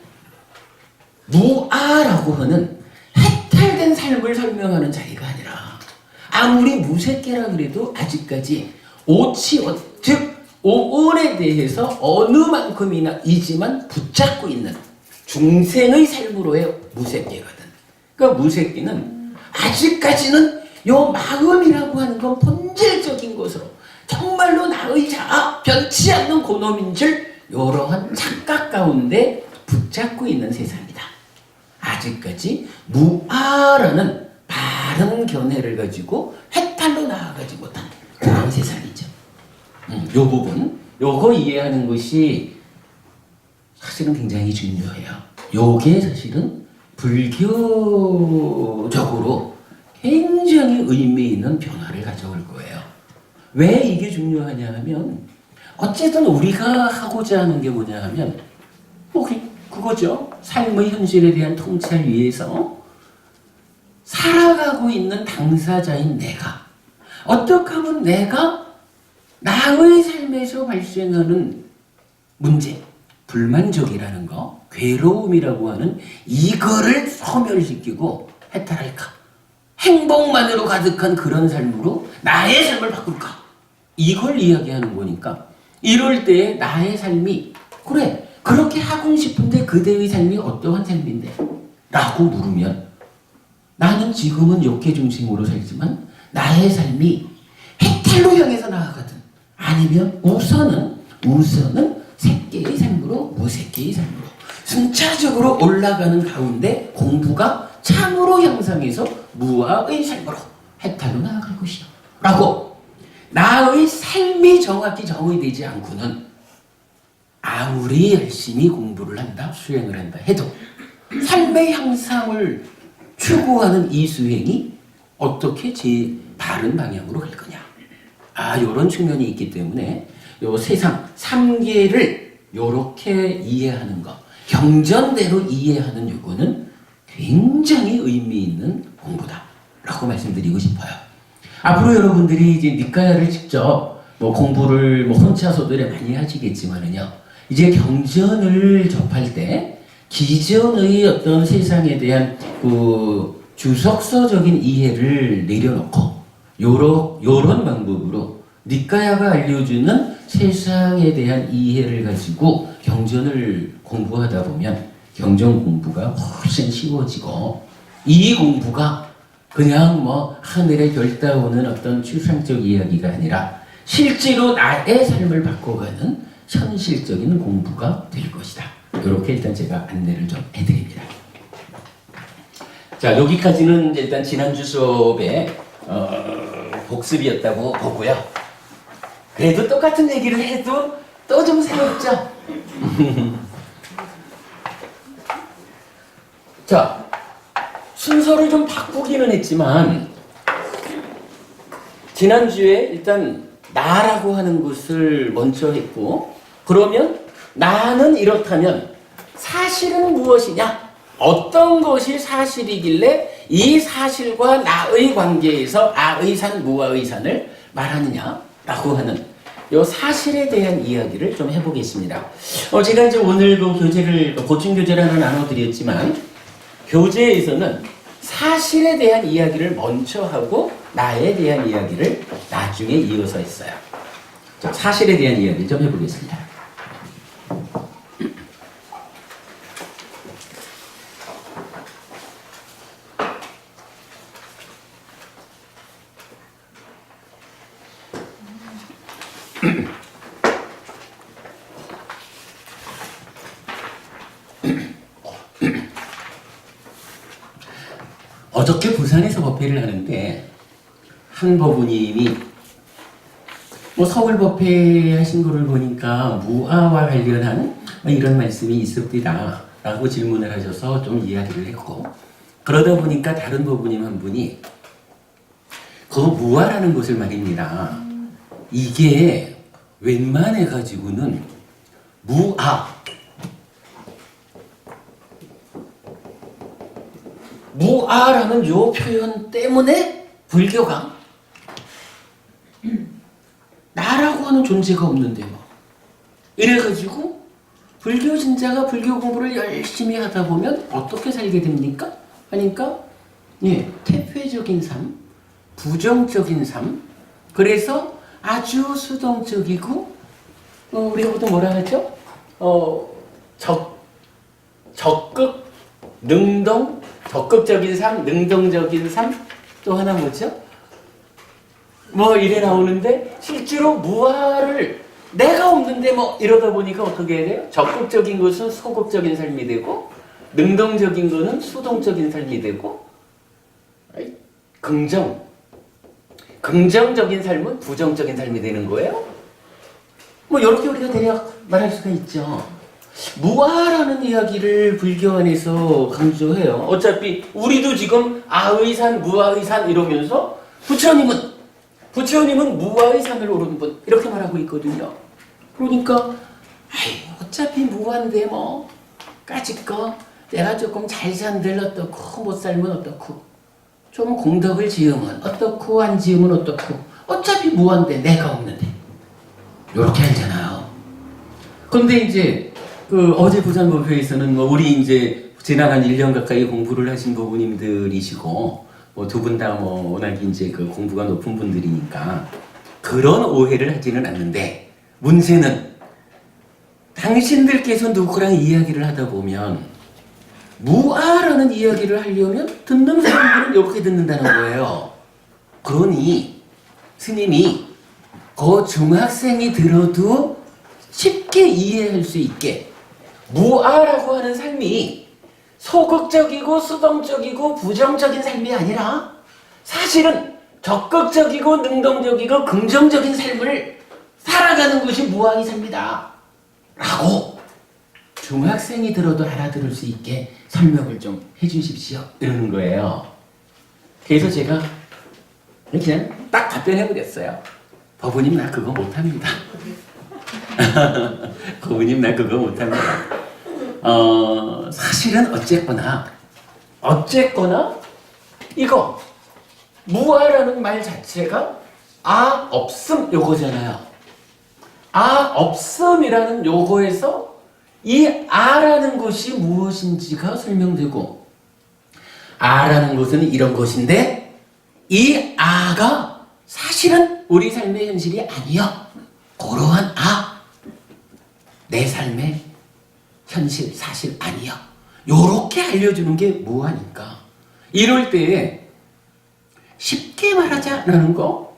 무아라고 하는 해탈된 삶을 설명하는 자리가 아니라 아무리 무색계라 그래도 아직까지 즉 오온에 대해서 어느 만큼이나 이지만 붙잡고 있는 중생의 삶으로의 무색계거든. 그러니까 무색계는 아직까지는 요 마음이라고 하는 건 본질적인 것으로 정말로 나의 자아 변치 않는 고놈인 줄 이러한 착각 가운데 붙잡고 있는 세상이다. 아직까지 무아라는 바른 견해를 가지고 해탈로 나아가지 못한 그런 세상이죠. 요 부분, 요거 이해하는 것이 사실은 굉장히 중요해요. 요게 사실은 불교적으로 굉장히 의미 있는 변화를 가져올 거예요. 왜 이게 중요하냐 하면 어쨌든 우리가 하고자 하는 게 뭐냐 하면 그거죠. 삶의 현실에 대한 통찰 위해서 살아가고 있는 당사자인 내가 어떻게 하면 내가 나의 삶에서 발생하는 문제, 불만족이라는 거, 괴로움이라고 하는 이거를 소멸시키고 해탈할까? 행복만으로 가득한 그런 삶으로 나의 삶을 바꿀까? 이걸 이야기하는 거니까 이럴 때 나의 삶이 그래 그렇게 하고 싶은데 그대의 삶이 어떠한 삶인데? 라고 물으면 나는 지금은 욕계 중심으로 살지만 나의 삶이 해탈로 향해서 나아가든 아니면 우선은 색계의 삶으로 무색계의 삶으로 순차적으로 올라가는 가운데 공부가 참으로 향상해서 무아의 삶으로 해탈로 나아갈 것이요 라고 나의 삶이 정확히 정의되지 않고는 아무리 열심히 공부를 한다, 수행을 한다 해도 삶의 향상을 추구하는 이 수행이 어떻게 제 바른 방향으로 갈 거냐. 이런 측면이 있기 때문에 요 세상 3계를 요렇게 이해하는 거, 경전대로 이해하는 요거는 굉장히 의미 있는 공부다 라고 말씀드리고 싶어요. 앞으로 여러분들이 이제 니까야를 직접 공부를 혼자서도 많이 하시겠지만은요, 이제 경전을 접할 때 기존의 어떤 세상에 대한 그 주석서적인 이해를 내려놓고 요런 방법으로 니까야가 알려주는 세상에 대한 이해를 가지고 경전을 공부하다 보면 경전 공부가 훨씬 쉬워지고, 이 공부가 그냥 하늘에 별 따오는 어떤 추상적 이야기가 아니라 실제로 나의 삶을 바꿔가는 현실적인 공부가 될 것이다. 이렇게 일단 제가 안내를 좀 해드립니다. 자, 여기까지는 일단 지난주 수업의 복습이었다고 보고요. 그래도 똑같은 얘기를 해도 또 좀 새롭죠? 자, 순서를 좀 바꾸기는 했지만 지난주에 일단 나라고 하는 것을 먼저 했고, 그러면 나는 이렇다면 사실은 무엇이냐? 어떤 것이 사실이길래 이 사실과 나의 관계에서 아의산, 무아의산을 말하느냐라고 하는 이 사실에 대한 이야기를 좀 해보겠습니다. 제가 이제 오늘 그 교재를 보충 교재를 하나 나눠드렸지만, 교재에서는 사실에 대한 이야기를 먼저 하고 나에 대한 이야기를 나중에 이어서 했어요. 자, 사실에 대한 이야기 좀 해보겠습니다. 어저께 부산에서 법회를 하는데 한 법우님이 서울 법회 하신 거를 보니까 무아와 관련한 이런 말씀이 있었디다 라고 질문을 하셔서 좀 이야기를 했고, 그러다 보니까 다른 법우님 한 분이 그 무아라는 것을 말입니다, 이게 웬만해 가지고는 무아라는 요 표현 때문에 불교가 나라고 하는 존재가 없는데 이래가지고 불교 신자가 불교 공부를 열심히 하다 보면 어떻게 살게 됩니까? 하니까 퇴폐적인 삶, 부정적인 삶, 그래서 아주 수동적이고 우리가 보통 뭐라 하죠? 적극, 능동, 적극적인 삶, 능동적인 삶, 또 하나 뭐죠? 이래 나오는데 실제로 무아를 내가 없는데 이러다 보니까 어떻게 해야 돼요? 적극적인 것은 소극적인 삶이 되고, 능동적인 것은 수동적인 삶이 되고, 긍정적인 삶은 부정적인 삶이 되는 거예요. 이렇게 우리가 대략 말할 수가 있죠. 무아라는 이야기를 불교 안에서 강조해요. 어차피 우리도 지금 아의산, 무아의산 이러면서 부처님은 무아의산을 오른 분 이렇게 말하고 있거든요. 그러니까 어차피 무아인데 까짓거 내가 조금 잘 산들 어떻고 못 살면 어떻고 좀 공덕을 지으면 어떻고 안 지으면 어떻고 어차피 무아인데 내가 없는데 이렇게 하잖아요. 근데 이제 어제 부산 법회에서는 우리 이제 지나간 1년 가까이 공부를 하신 부부님들이시고 두 분 다 워낙 이제 공부가 높은 분들이니까 그런 오해를 하지는 않는데, 문제는 당신들께서 누구랑 이야기를 하다 보면 무아라는 이야기를 하려면 듣는 사람들은 이렇게 듣는다는 거예요. 그러니 스님이 중학생이 들어도 쉽게 이해할 수 있게 무아라고 하는 삶이 소극적이고 수동적이고 부정적인 삶이 아니라 사실은 적극적이고 능동적이고 긍정적인 삶을 살아가는 것이 무아의 삶이다 라고 중학생이 들어도 알아들을 수 있게 설명을 좀 해주십시오 이러는 거예요. 그래서 제가 그냥 딱 답변해버렸어요. 법우님 나 그거 못합니다. 법우님 나 그거 못합니다. 사실은 어쨌거나 이거 무아라는 말 자체가 없음 요거잖아요. 없음이라는 요거에서 이 아라는 것이 무엇인지가 설명되고, 아라는 것은 이런 것인데 이 아가 사실은 우리 삶의 현실이 아니여. 그러한 내 삶의 현실 사실 아니여. 요렇게 알려주는 게 무아니까. 이럴 때 쉽게 말하자라는 거,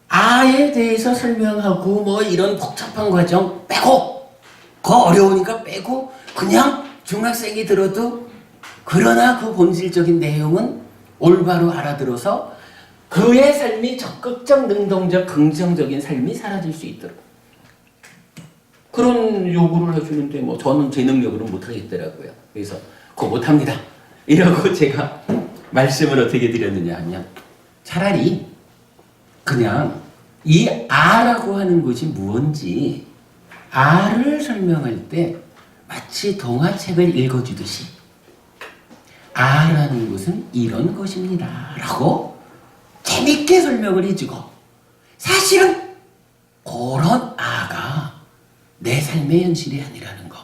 아에 대해서 설명하고 뭐 이런 복잡한 과정 빼고, 그거 어려우니까 빼고 그냥 중학생이 들어도 그러나 그 본질적인 내용은 올바로 알아들어서 그의 삶이 적극적, 능동적, 긍정적인 삶이 사라질 수 있도록 그런 요구를 해주는데 뭐 저는 제 능력으로는 못하겠더라고요. 그래서 그거 못합니다 이러고 제가 말씀을 어떻게 드렸느냐 하면, 차라리 그냥 이 아라고 하는 것이 무언지 아를 설명할 때 마치 동화책을 읽어주듯이 아라는 것은 이런 것입니다 라고 재밌게 설명을 해주고, 사실은 그런 아가 내 삶의 현실이 아니라는 거,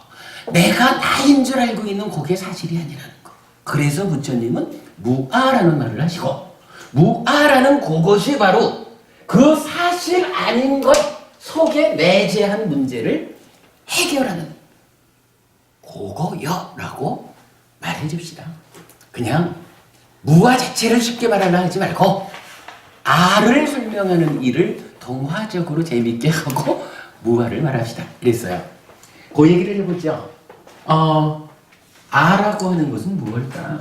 내가 나인 줄 알고 있는 그게 사실이 아니라는 거. 그래서 부처님은 무아라는 말을 하시고, 무아라는 그것이 바로 그 사실 아닌 것 속에 내재한 문제를 해결하는 그거여라고 말해 줍시다. 그냥 무아 자체를 쉽게 말하려 하지 말고 아를 설명하는 일을 동화적으로 재밌게 하고 무아를 말합시다. 그랬어요. 그 얘기를 해보죠. 아라고 하는 것은 무엇일까?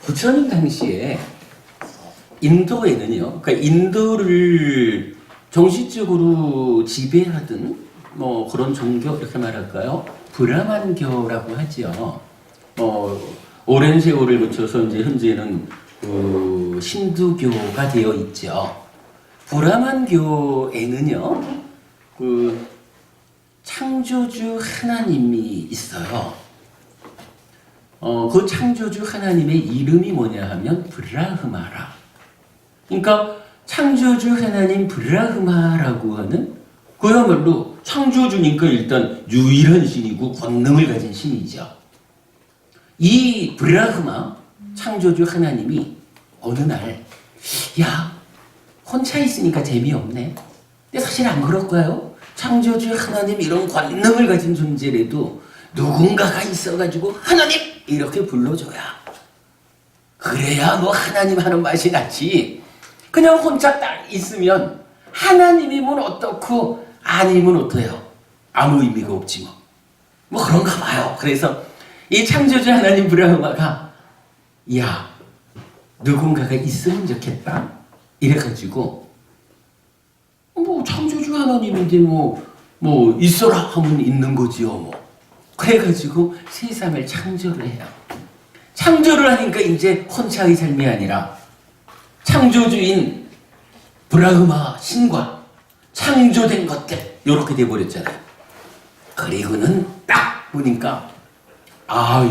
부처님 당시에 인도에는요, 그러니까 인도를 정식적으로 지배하던 뭐 그런 종교 이렇게 말할까요? 브라만교라고 하죠. 오랜 세월을 거쳐서 이제 현재는 신두교가 되어 있죠. 브라만교에는요, 창조주 하나님이 있어요. 그 창조주 하나님의 이름이 뭐냐 하면 브라흐마라. 그러니까 창조주 하나님 브라흐마라고 하는, 그야말로 창조주니까 일단 유일한 신이고 권능을 가진 신이죠. 이 브라흐마 창조주 하나님이 어느 날, 야, 혼자 있으니까 재미없네. 근데 사실 안 그럴까요? 창조주 하나님 이런 권능을 가진 존재라도 누군가가 있어가지고 하나님 이렇게 불러줘야, 그래야 뭐 하나님 하는 맛이 나지. 그냥 혼자 딱 있으면 하나님이면 어떻고 아니면 어때요? 아무 의미가 없지 뭐 그런가 봐요. 그래서 이 창조주 하나님 브라흐마가, 야, 누군가가 있으면 좋겠다 이래가지고, 뭐 창조주 하나님인데 뭐 있어라 하면 있는 거지요 뭐. 그래가지고 세상을 창조를 해요. 창조를 하니까 이제 혼자의 삶이 아니라 창조주인 브라흐마 신과 창조된 것들 이렇게 돼버렸잖아요. 그리고는 딱 보니까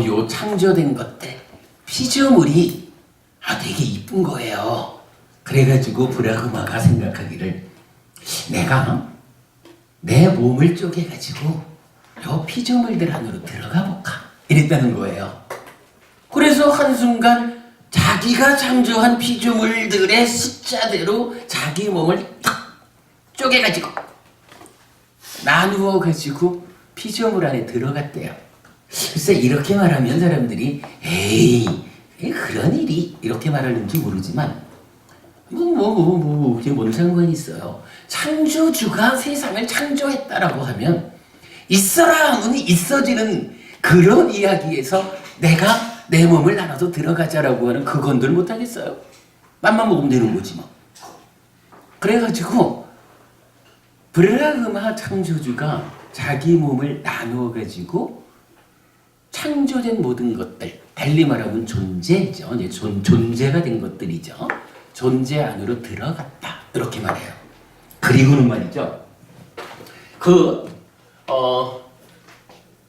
요 창조된 것들 피조물이 되게 이쁜 거예요. 그래가지고 브라흐마가 생각하기를, 내가 내 몸을 쪼개가지고 요 피조물들 안으로 들어가 볼까 이랬다는 거예요. 그래서 한순간 자기가 창조한 피조물들의 숫자대로 자기 몸을 탁 쪼개가지고 나누어가지고 피조물 안에 들어갔대요. 글쎄 이렇게 말하면 사람들이 에이 그런 일이 이렇게 말하는지 모르지만 그게 뭔 상관이 있어요. 창조주가 세상을 창조했다라고 하면 있어라 하면 있어지는 그런 이야기에서 내가 내 몸을 나눠서 들어가자라고 하는 그건들 못하겠어요? 맘만 먹으면 되는 거지 뭐. 그래가지고 브라흐마 창조주가 자기 몸을 나누어가지고 창조된 모든 것들, 달리 말하면 존재죠. 이제 존재가 된 것들이죠. 존재 안으로 들어갔다. 이렇게 말해요. 그리고는 말이죠.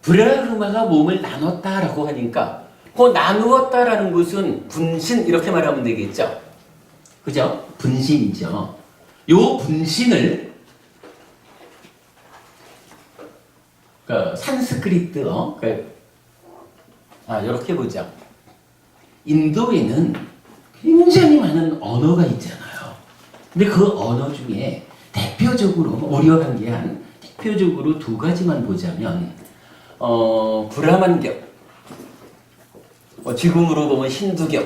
브라흐마가 몸을 나눴다라고 하니까 그 나누었다라는 것은 분신 이렇게 말하면 되겠죠. 그죠? 분신이죠. 요 분신을 산스크리트어 이렇게 보자. 인도에는 굉장히 많은 언어가 있잖아요. 근데 그 언어 중에 대표적으로 우려관계한 대표적으로 두 가지만 보자면 브라만교, 지금으로 보면 힌두교.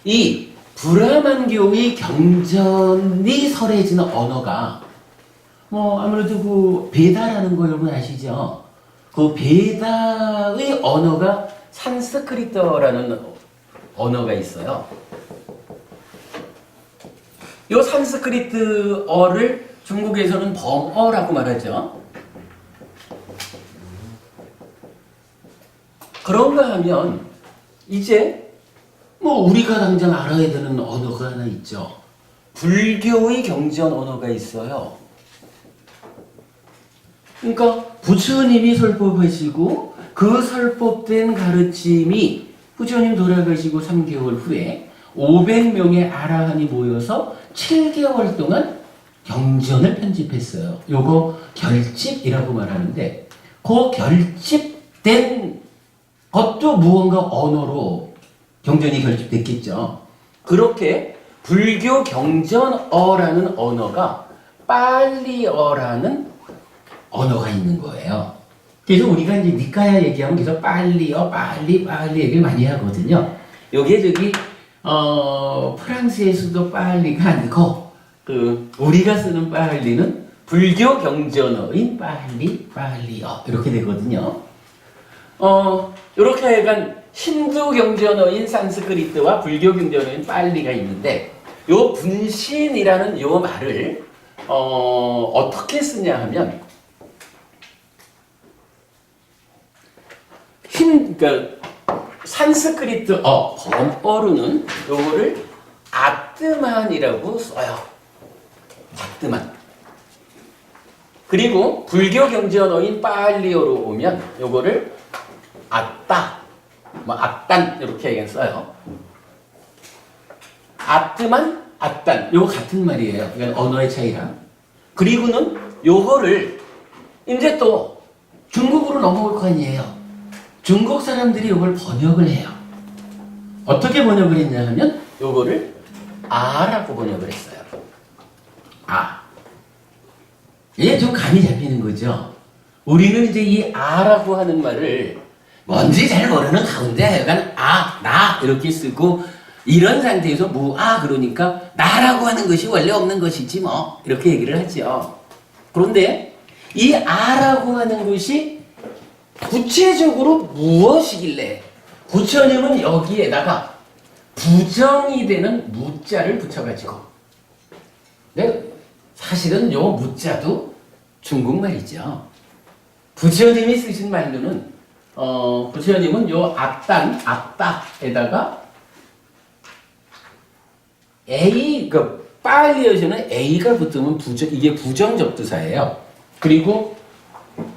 이 브라만교의 경전이 설해지는 언어가 아무래도 그 베다라는 거 여러분 아시죠? 그 베다의 언어가 산스크리트어라는 언어가 있어요. 이 산스크리트어를 중국에서는 범어라고 말하죠. 그런가 하면 이제 우리가 당장 알아야 되는 언어가 하나 있죠. 불교의 경전 언어가 있어요. 그러니까 부처님이 설법하시고 그 설법된 가르침이 부처님 돌아가시고 3개월 후에 500명의 아라한이 모여서 7개월 동안 경전을 편집했어요. 요거 결집이라고 말하는데 그 결집된 것도 무언가 언어로 경전이 결집됐겠죠. 그렇게 불교 경전어라는 언어가 빨리어라는 언어가 있는 거예요. 그래서 우리가 이제 니까야 얘기하면 계속 빨리어, 빨리 얘기를 많이 하거든요. 여기에 프랑스에서도 빨리가 아니고 우리가 쓰는 빨리는 불교 경전어인 빨리어 이렇게 되거든요. 이렇게 약간 힌두 경전어인 산스크리트와 불교 경전어인 빨리가 있는데 요 분신이라는 요 말을 어떻게 쓰냐 하면 산스크리트어 범어로는 요거를 아뜨만이라고 써요. 아뜨만. 그리고 불교 경전어인 빨리어로 오면 요거를 아따, 악단 이렇게 써요. 아뜨만, 악단 요거 같은 말이에요. 이건 언어의 차이라. 그리고는 요거를 이제 또 중국으로 넘어올 거 아니에요. 중국 사람들이 요걸 번역을 해요. 어떻게 번역을 했냐 하면 요거를 아라고 번역을 했어요. 이게 좀 감이 잡히는 거죠. 우리는 이제 이 아라고 하는 말을 뭔지 잘 모르는 가운데 약간 나 이렇게 쓰고 이런 상태에서 그러니까 나라고 하는 것이 원래 없는 것이지 뭐 이렇게 얘기를 하죠. 그런데 이 아라고 하는 것이 구체적으로 무엇이길래 부처님은 여기에다가 부정이 되는 무자를 붙여가지고 사실은 요 무자도 중국말이죠. 부처님이 쓰신 말로는 부처님은 요 앞다에다가 A 빨리어서는 A가 붙으면 이게 부정접두사예요. 그리고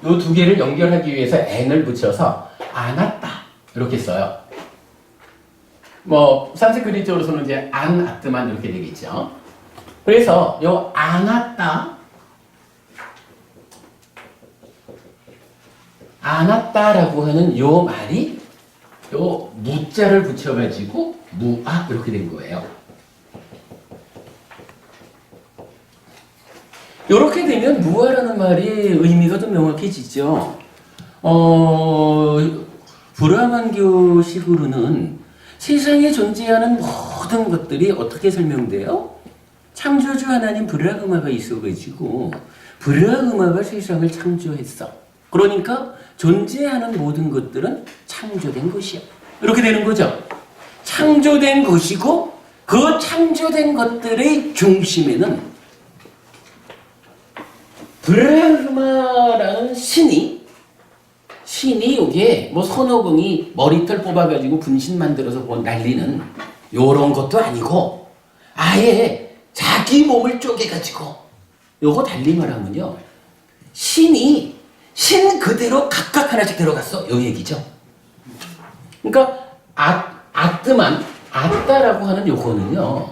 요 두 개를 연결하기 위해서 n을 붙여서 아나따 이렇게 써요. 산스크리트어로서는 이제 아뜨만 이렇게 되겠죠. 그래서 요 아나따라고 하는 요 말이 요 무자를 붙여가지고 무아 이렇게 된 거예요. 이렇게 되면 무아라는 말이 의미가 좀 명확해지죠. 브라만교식으로는 세상에 존재하는 모든 것들이 어떻게 설명돼요? 창조주 하나님 브라흐마가 있어가지고 브라흐마가 세상을 창조했어. 그러니까 존재하는 모든 것들은 창조된 것이야. 이렇게 되는 거죠. 창조된 것이고 그 창조된 것들의 중심에는 브라흐마라는 신이 이게 뭐 손오공이 머리털 뽑아가지고 분신 만들어서 뭐 날리는 요런 것도 아니고 아예 자기 몸을 쪼개가지고 요거 달리 말하면요. 신이 신 그대로 각각 하나씩 들어갔어. 요 얘기죠. 그러니까 아뜨만, 아따라고 하는 요거는요.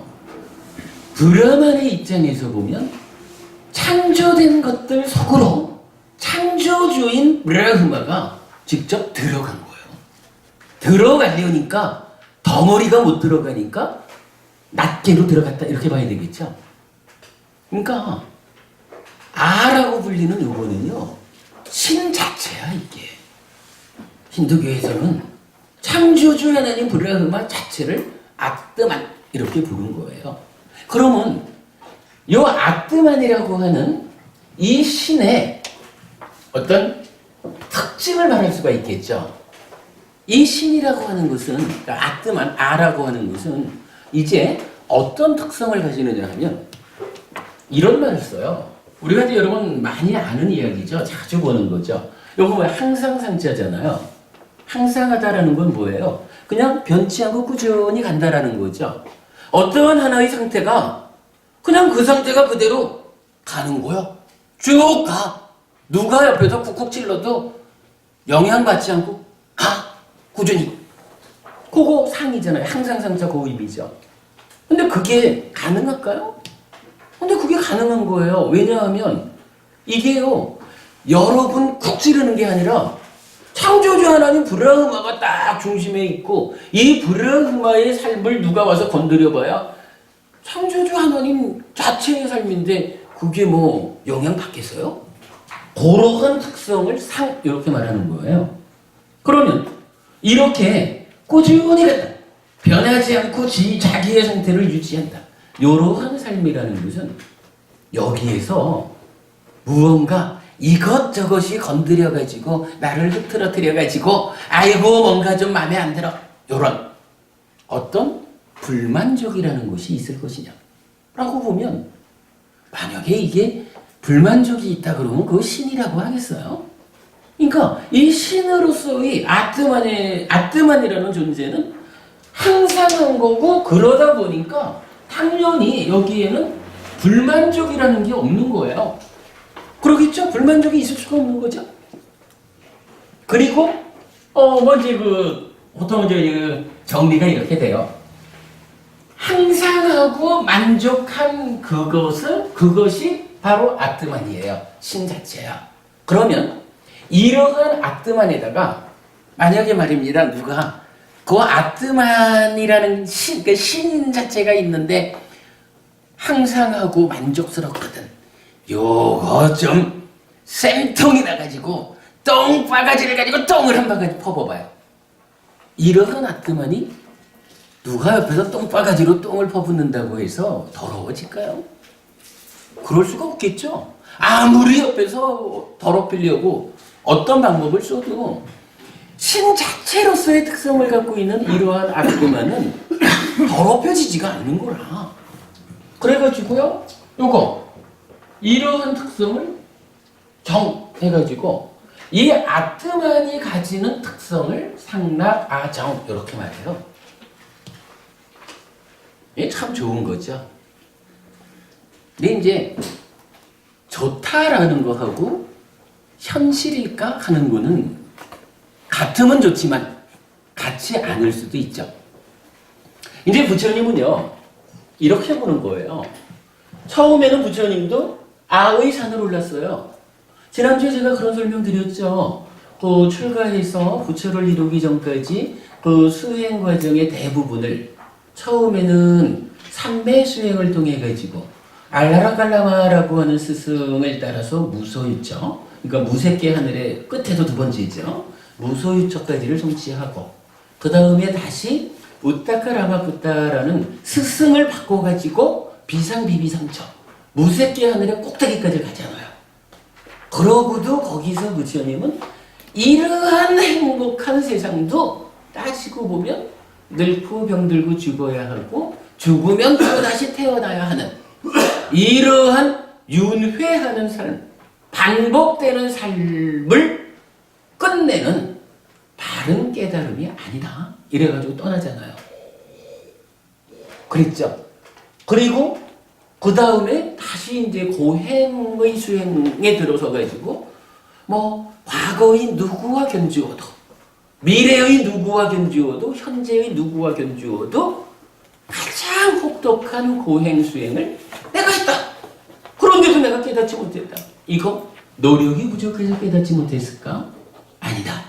브라만의 입장에서 보면 창조된 것들 속으로 창조주인 브라흐마가 직접 들어간 거예요. 들어가려니까 덩어리가 못 들어가니까 낱개로 들어갔다 이렇게 봐야 되겠죠. 그러니까 아라고 불리는 요거는요. 신 자체야 이게. 힌두교에서는 창조주 하나님 브라흐마 자체를 아뜨만 이렇게 부른 거예요. 그러면 요 아뜨만이라고 하는 이 신의 어떤 특징을 말할 수가 있겠죠. 이 신이라고 하는 것은, 그러니까 아뜨만, 아라고 하는 것은 이제 어떤 특성을 가지느냐 하면 이런 말을 써요. 우리가 이제 여러분 많이 아는 이야기죠. 자주 보는 거죠. 요거 뭐 항상상자잖아요. 항상하다라는 건 뭐예요? 그냥 변치 않고 꾸준히 간다라는 거죠. 어떠한 하나의 상태가 그냥 그 상태가 그대로 가는 거야. 쭉 가. 누가 옆에서 쿡쿡 찔러도 영향받지 않고 가. 꾸준히. 그거 상이잖아요. 항상상자 고입이죠. 근데 그게 가능할까요? 근데 그게 가능한 거예요. 왜냐하면 이게요. 여러분 쿡 찌르는 게 아니라 창조주 하나님 브라흐마가 딱 중심에 있고 이 브라흐마의 삶을 누가 와서 건드려봐야 창조주 하나님 자체의 삶인데 그게 뭐 영향받겠어요? 그러한 특성을 이렇게 말하는 거예요. 그러면 이렇게 꾸준히 간다. 변하지 않고 자기의 상태를 유지한다. 이러한 삶이라는 것은 여기에서 무언가 이것저것이 건드려가지고 나를 흐트러뜨려가지고 아이고 뭔가 좀 마음에 안 들어. 이런 어떤 불만족이라는 것이 있을 것이냐 라고 보면 만약에 이게 불만족이 있다 그러면 그거 신이라고 하겠어요? 그러니까 이 신으로서의 아뜨만이라는 존재는 항상한 거고 그러다 보니까 당연히 여기에는 불만족이라는 게 없는 거예요. 그러겠죠? 불만족이 있을 수가 없는 거죠. 그리고 먼저 보통 이제 정리가 이렇게 돼요. 항상하고 만족한 그것이 바로 아뜨만이에요. 신 자체야. 그러면 이러한 아뜨만에다가 만약에 말입니다. 누가 그 아뜨만이라는 그러니까 신 자체가 있는데 항상하고 만족스럽거든. 요거 좀 쌤통이 나가지고 똥바가지를 가지고 똥을 한 바가지 퍼봐봐요. 이러한 아뜨만이 누가 옆에서 똥바가지로 똥을 퍼붓는다고 해서 더러워질까요? 그럴 수가 없겠죠. 아무리 옆에서 더럽히려고 어떤 방법을 써도 신 자체로서의 특성을 갖고 있는 이러한 아뜨만은 더럽혀지지가 않는 거라. 그래가지고요, 요거 이러한 특성을 정해가지고 이 아뜨만이 가지는 특성을 상락, 아정 이렇게 말해요. 이게 참 좋은 거죠. 근데 이제 좋다라는 거하고 현실일까 하는 거는 같으면 좋지만 같지 않을 수도 있죠. 이제 부처님은요 이렇게 보는 거예요. 처음에는 부처님도 아의 산을 올랐어요. 지난주에 제가 그런 설명 드렸죠. 그 출가해서 부처를 이루기 전까지 그 수행 과정의 대부분을 처음에는 삼매 수행을 통해 가지고 알라라갈라마라고 하는 스승을 따라서 무소유처, 그러니까 무색계 하늘의 끝에도 두 번째죠. 무소유처까지를 성취하고 그 다음에 다시 우타카라마푸타라는 스승을 바꿔가지고 비상비비상처 무색계 하늘의 꼭대기까지 가잖아요. 그러고도 거기서 부처님은 이러한 행복한 세상도 따지고 보면 늙고 병들고 죽어야 하고 죽으면 또 다시 태어나야 하는 이러한 윤회하는 삶, 반복되는 삶을 끝내는 바른 깨달음이 아니다. 이래가지고 떠나잖아요. 그랬죠. 그리고 그 다음에 다시 이제 고행의 수행에 들어서 가지고 뭐 과거의 누구와 견주어도 미래의 누구와 견주어도 현재의 누구와 견주어도 가장 혹독한 고행 수행을 내가 했다. 그런데도 내가 깨닫지 못했다. 이거 노력이 부족해서 깨닫지 못했을까? 아니다.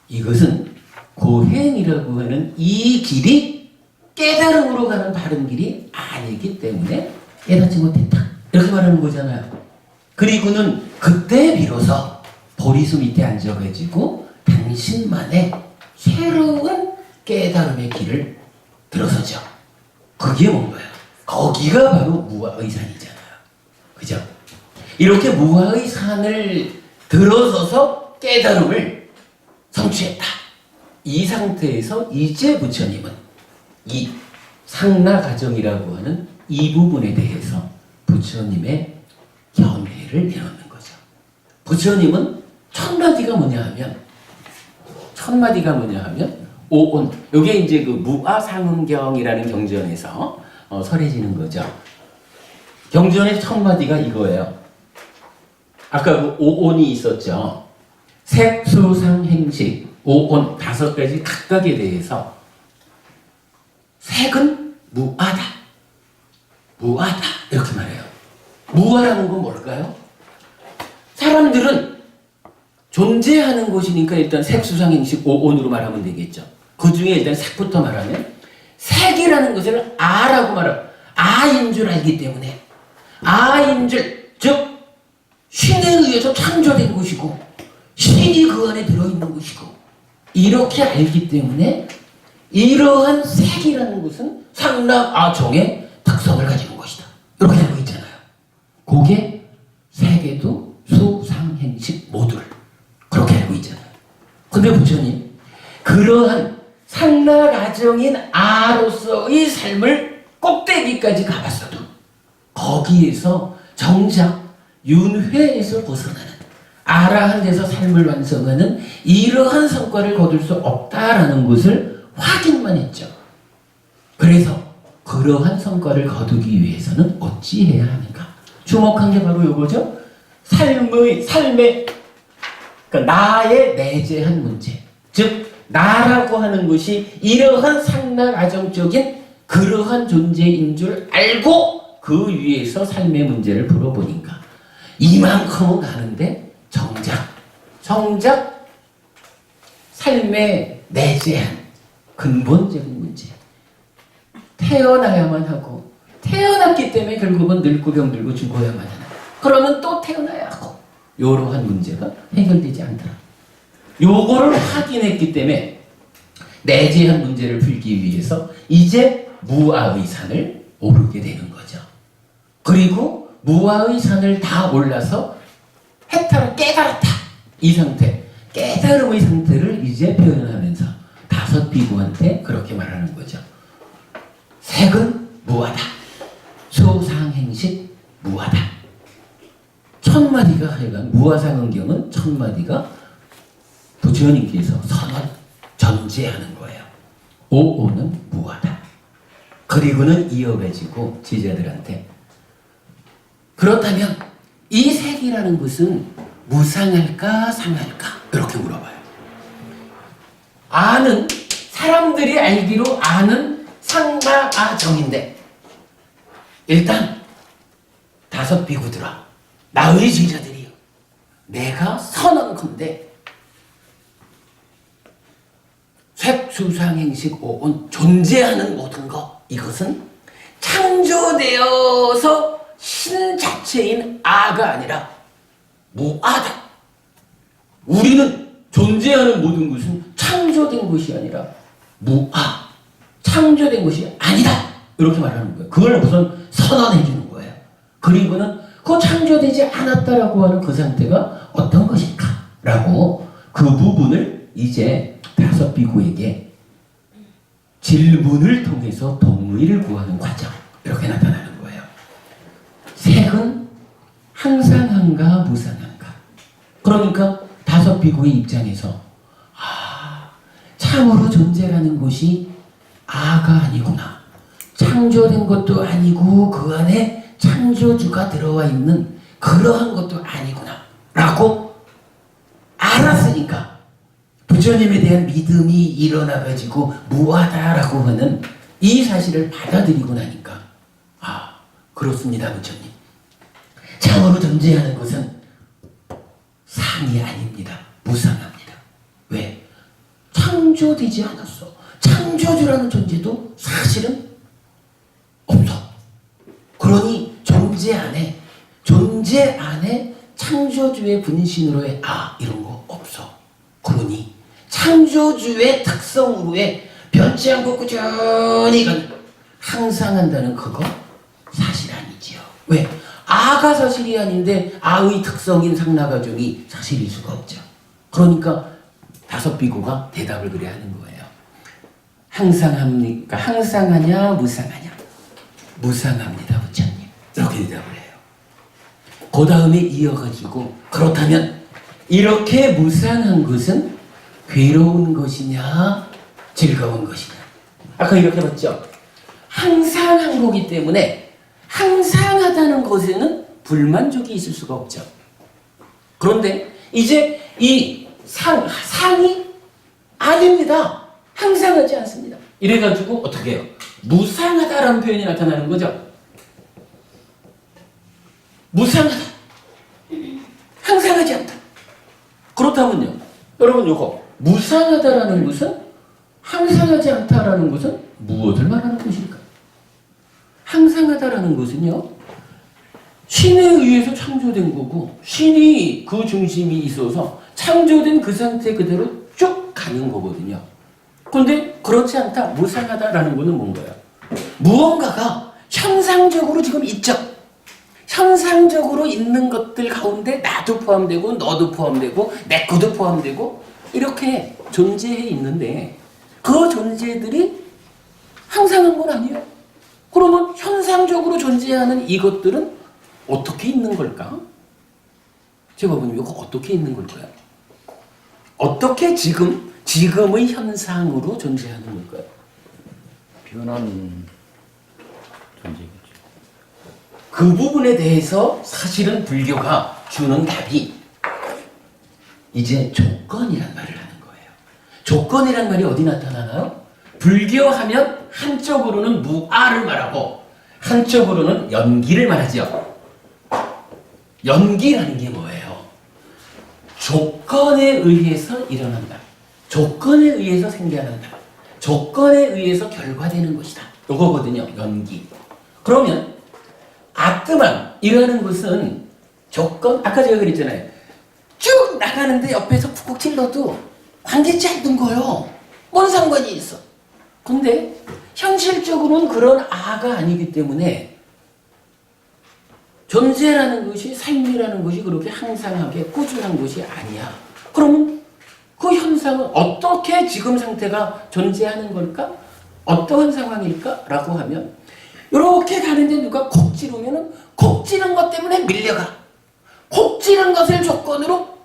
이것은 고행이라고 하는 이 길이 깨달음으로 가는 바른 길이 아니기 때문에 깨닫지 못했다. 이렇게 말하는 거잖아요. 그리고는 그때 비로소 보리수 밑에 앉아가지고 당신만의 새로운 깨달음의 길을 들어서죠. 그게 뭔가요? 거기가 바로 무아의 산이잖아요. 그죠? 이렇게 무아의 산을 들어서서 깨달음을 성취했다. 이 상태에서 이제 부처님은 이 상라가정이라고 하는 이 부분에 대해서 부처님의 견해를 내놓는 거죠. 부처님은 첫 마디가 뭐냐 하면 오온. 이게 이제 그 무아상응경이라는 경전에서 설해지는 거죠. 경전의 첫 마디가 이거예요. 아까 그 오온이 있었죠. 색, 수, 상, 행식, 오온 5가지 각각에 대해서 색은 무아다. 무아다. 이렇게 말해요. 무아라는 건 뭘까요? 사람들은 존재하는 곳이니까 일단 색, 수, 상, 행식, 오온으로 말하면 되겠죠. 그 중에 일단 색부터 말하면 색이라는 것을 아라고 말하고 아인 줄 알기 때문에 아인 줄, 즉 신에 의해서 창조된 것이고 신이 그 안에 들어있는 것이고 이렇게 알기 때문에 이러한 색이라는 것은 상라아종의 특성을 가지는 것이다. 이렇게 알고 있잖아요. 그게 색에도 수, 상, 행식 모두를 그렇게 알고 있잖아요. 근데 부처님 그러한 상라가정인 아로서의 삶을 꼭대기까지 가봤어도 거기에서 정작 윤회에서 벗어나는 아라한 데서 삶을 완성하는 이러한 성과를 거둘 수 없다라는 것을 확인만 했죠. 그래서 그러한 성과를 거두기 위해서는 어찌해야 하는가? 주목한 게 바로 이거죠. 삶의 그러니까 나의 내재한 문제, 즉 나라고 하는 것이 이러한 상락아정적인 그러한 존재인 줄 알고 그 위에서 삶의 문제를 풀어보니까 이만큼은 가는데 정작 삶의 내재한 근본적인 문제, 태어나야만 하고 태어났기 때문에 결국은 늙고 병들고 죽어야만 하는, 그러면 또 태어나야 하고 이러한 문제가 해결되지 않더라. 요거를 확인했기 때문에 내재한 문제를 풀기 위해서 이제 무아의 산을 오르게 되는 거죠. 그리고 무아의 산을 다 올라서 해탈을 깨달았다. 이 상태, 깨달음의 상태를 이제 표현하면서 5 비구한테 그렇게 말하는 거죠. 색은 무아다. 수상행식 무아다. 첫 마디가 하여간 무아상응경은 첫 마디가 부처님께서 선언, 전제하는 거예요. 오오는 무아다. 그리고는 이어가지고 제자들한테 그렇다면 이 색이라는 것은 무상할까 상할까? 이렇게 물어봐요. 아는, 사람들이 알기로 아는 상마아정인데 일단 5 비구들아, 나의 제자들이요, 내가 선언컨대 색, 수상, 행식, 오온 존재하는 모든 것, 이것은 창조되어서 신 자체인 아가 아니라 무아다. 우리는 존재하는 모든 것은 창조된 것이 아니라 무아, 창조된 것이 아니다. 이렇게 말하는 거예요. 그걸 우선 선언해 주는 거예요. 그리고는 그 창조되지 않았다라고 하는 그 상태가 어떤 것일까? 라고 그 부분을 이제 5 비구에게 질문을 통해서 동의를 구하는 과정 이렇게 나타나는 거예요. 색은 항상한가 무상한가. 그러니까 다섯 비구의 입장에서 참으로 존재라는 것이 아가 아니구나. 창조된 것도 아니고 그 안에 창조주가 들어와 있는 그러한 것도 아니구나 라고 알았으니까 부처님에 대한 믿음이 일어나가지고 무하다라고 하는 이 사실을 받아들이고 나니까 그렇습니다 부처님. 참으로 존재하는 것은 상이 아닙니다. 무상합니다. 왜? 창조되지 않았어. 창조주라는 존재도 사실은 없어. 그러니 존재 안에 창조주의 분신으로의 이런 거 없어. 그러니 창조주의 특성으로의 변치 않고 꾸준히 가는 항상 한다는 그거 사실 아니지요. 왜? 아가 사실이 아닌데 아의 특성인 상나가정이 사실일 수가 없죠. 그러니까 다섯 비구가 대답을 그래 하는 거예요. 항상합니까? 항상하냐 무상하냐? 무상합니다 부처님. 이렇게 대답을 해요. 그 다음에 이어가지고 그렇다면 이렇게 무상한 것은 괴로운 것이냐 즐거운 것이냐? 아까 이렇게 봤죠? 항상한 거기 때문에 항상하다는 것에는 불만족이 있을 수가 없죠. 그런데 이제 이 상이 아닙니다. 항상하지 않습니다. 이래가지고 어떻게 해요? 무상하다라는 표현이 나타나는 거죠. 무상하다. 항상하지 않다. 그렇다면요. 여러분 요거 무상하다라는 것은 항상하지 않다라는 것은 무엇을 말하는 것일까? 항상하다라는 것은요. 신에 의해서 창조된 거고 신이 그 중심이 있어서 창조된 그 상태 그대로 쭉 가는 거거든요. 그런데 그렇지 않다. 무상하다라는 것은 뭔가요? 무언가가 현상적으로 지금 있죠. 현상적으로 있는 것들 가운데 나도 포함되고 너도 포함되고 내 거도 포함되고 이렇게 존재해 있는데 그 존재들이 항상한 건 아니에요. 그러면 현상적으로 존재하는 이것들은 어떻게 있는 걸까? 제법은 이거 어떻게 있는 걸까요? 어떻게 지금의 현상으로 존재하는 걸까요? 변하는 존재겠죠. 그 부분에 대해서 사실은 불교가 주는 답이 이제 조건이란 말을 하는 거예요. 조건이란 말이 어디 나타나나요? 불교하면 한쪽으로는 무아를 말하고 한쪽으로는 연기를 말하죠. 연기라는 게 뭐예요? 조건에 의해서 일어난다. 조건에 의해서 생겨난다. 조건에 의해서 결과되는 것이다. 이거거든요. 연기. 그러면 아트만이라는 것은 조건, 아까 제가 그랬잖아요. 쭉 나가는데 옆에서 쿡쿡 찔러도 관계치 않는 거요. 뭔 상관이 있어. 근데 현실적으로는 그런 아가 아니기 때문에 존재라는 것이 삶이라는 것이 그렇게 항상하게 꾸준한 것이 아니야. 그러면 그 현상은 어떻게 지금 상태가 존재하는 걸까? 어떠한 상황일까? 라고 하면 이렇게 가는데 누가 콕 찌르면은 콕 찌른 것 때문에 밀려가. 콕 찌른 것을 조건으로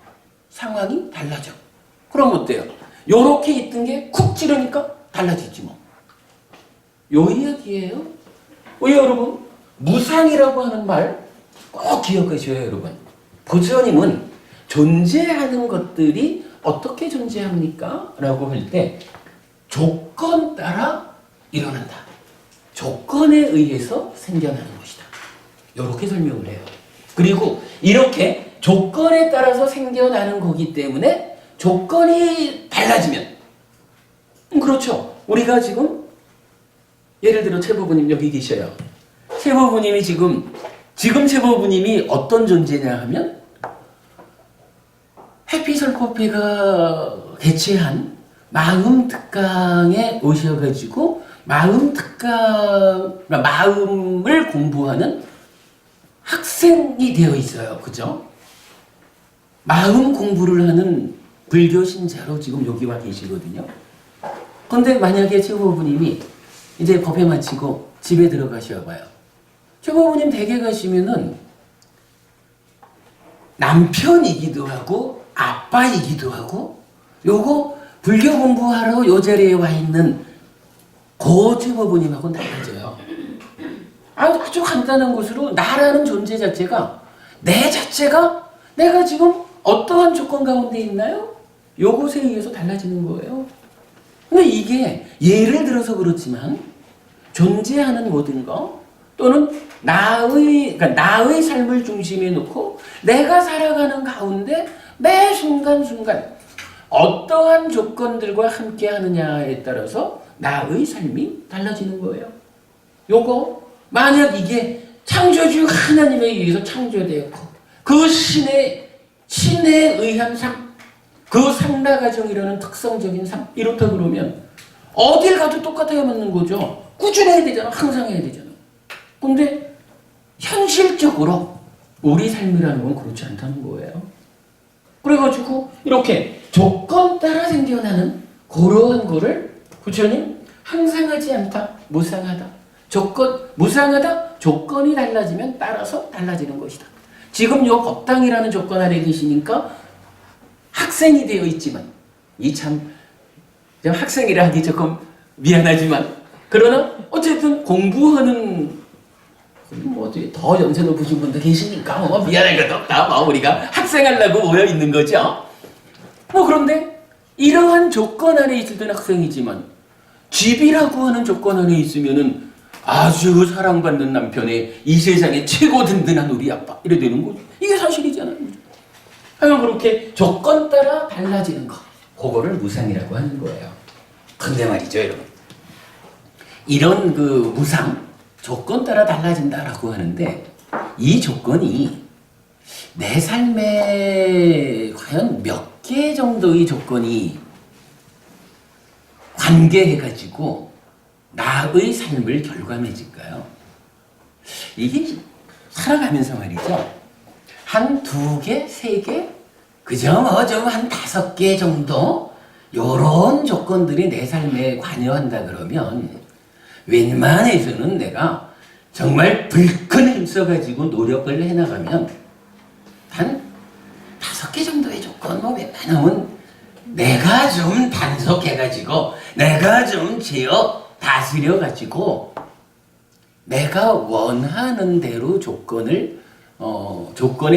상황이 달라져. 그럼 어때요? 요렇게 있던 게 콕 찌르니까 달라지지 뭐. 요 이야기예요. 왜 여러분? 무상이라고 하는 말 꼭 기억하셔요, 여러분. 부처님은 존재하는 것들이 어떻게 존재합니까? 라고 할 때 조건 따라 일어난다. 조건에 의해서 생겨나는 것이다. 이렇게 설명을 해요. 그리고 이렇게 조건에 따라서 생겨나는 거기 때문에 조건이 달라지면 그렇죠. 우리가 지금 예를 들어 최보부님 여기 계셔요. 최보부님이 지금 최보부님이 어떤 존재냐 하면 해피설코페가 개최한 마음 특강에 오셔가지고 마음을 공부하는 학생이 되어 있어요. 그죠? 마음 공부를 하는 불교 신자로 지금 여기 와 계시거든요. 근데 만약에 최고부님이 이제 법회 마치고 집에 들어가셔 봐요. 최고부님 댁에 가시면은 남편이기도 하고 아빠이기도 하고 요거 불교 공부하러 요 자리에 와 있는 고 최고부님하고는 달라져요. 아주 간단한 것으로 나라는 존재 자체가 내 자체가 내가 지금 어떠한 조건 가운데 있나요? 요것에 의해서 달라지는 거예요. 근데 이게 예를 들어서 그렇지만 존재하는 모든 거 또는 그러니까 나의 삶을 중심에 놓고 내가 살아가는 가운데 매 순간순간 어떠한 조건들과 함께 하느냐에 따라서 나의 삶이 달라지는 거예요. 요거 만약 이게 창조주 하나님에 의해서 창조되었고 그 신에 의한 삶, 그 상라가정이라는 특성적인 삶 이렇다 그러면 어딜 가도 똑같아야 맞는 거죠. 꾸준해야 되잖아. 항상 해야 되잖아. 근데 현실적으로 우리 삶이라는 건 그렇지 않다는 거예요. 그래가지고 이렇게 조건 따라 생겨나는 그러한 거를 부처님 항상하지 않다, 무상하다. 무상하다, 조건이 달라지면 따라서 달라지는 것이다. 지금 요 법당이라는 조건 아래 계시니까 학생이 되어 있지만 학생이라 하기 조금 미안하지만 그러나 어쨌든 공부하는 더 연세 높으신 분도 계시니까 미안할 것도 없다. 우리가 학생하려고 모여 있는 거죠. 그런데 이러한 조건 안에 있을 때는 학생이지만 집이라고 하는 조건 안에 있으면은 아주 사랑받는 남편의 이 세상에 최고 든든한 우리 아빠 이래 되는 거죠. 이게 사실이잖아요. 하여간 그렇게 조건 따라 달라지는 거 그거를 무상이라고 하는 거예요. 근데 말이죠 여러분, 이런 그 무상 조건 따라 달라진다라고 하는데 이 조건이 내 삶에 과연 몇 개 정도의 조건이 관계해가지고 나의 삶을 결과맺을까요? 이게 살아가면서 말이죠. 한 2개, 3개, 그저 좀 한 5개 정도 요런 조건들이 내 삶에 관여한다 그러면 웬만해서는 내가 정말 불끈 힘써가지고 노력을 해나가면 한 5개 정도의 조건 웬만하면 내가 좀 단속해가지고 내가 좀 제어 다스려가지고 내가 원하는 대로 조건의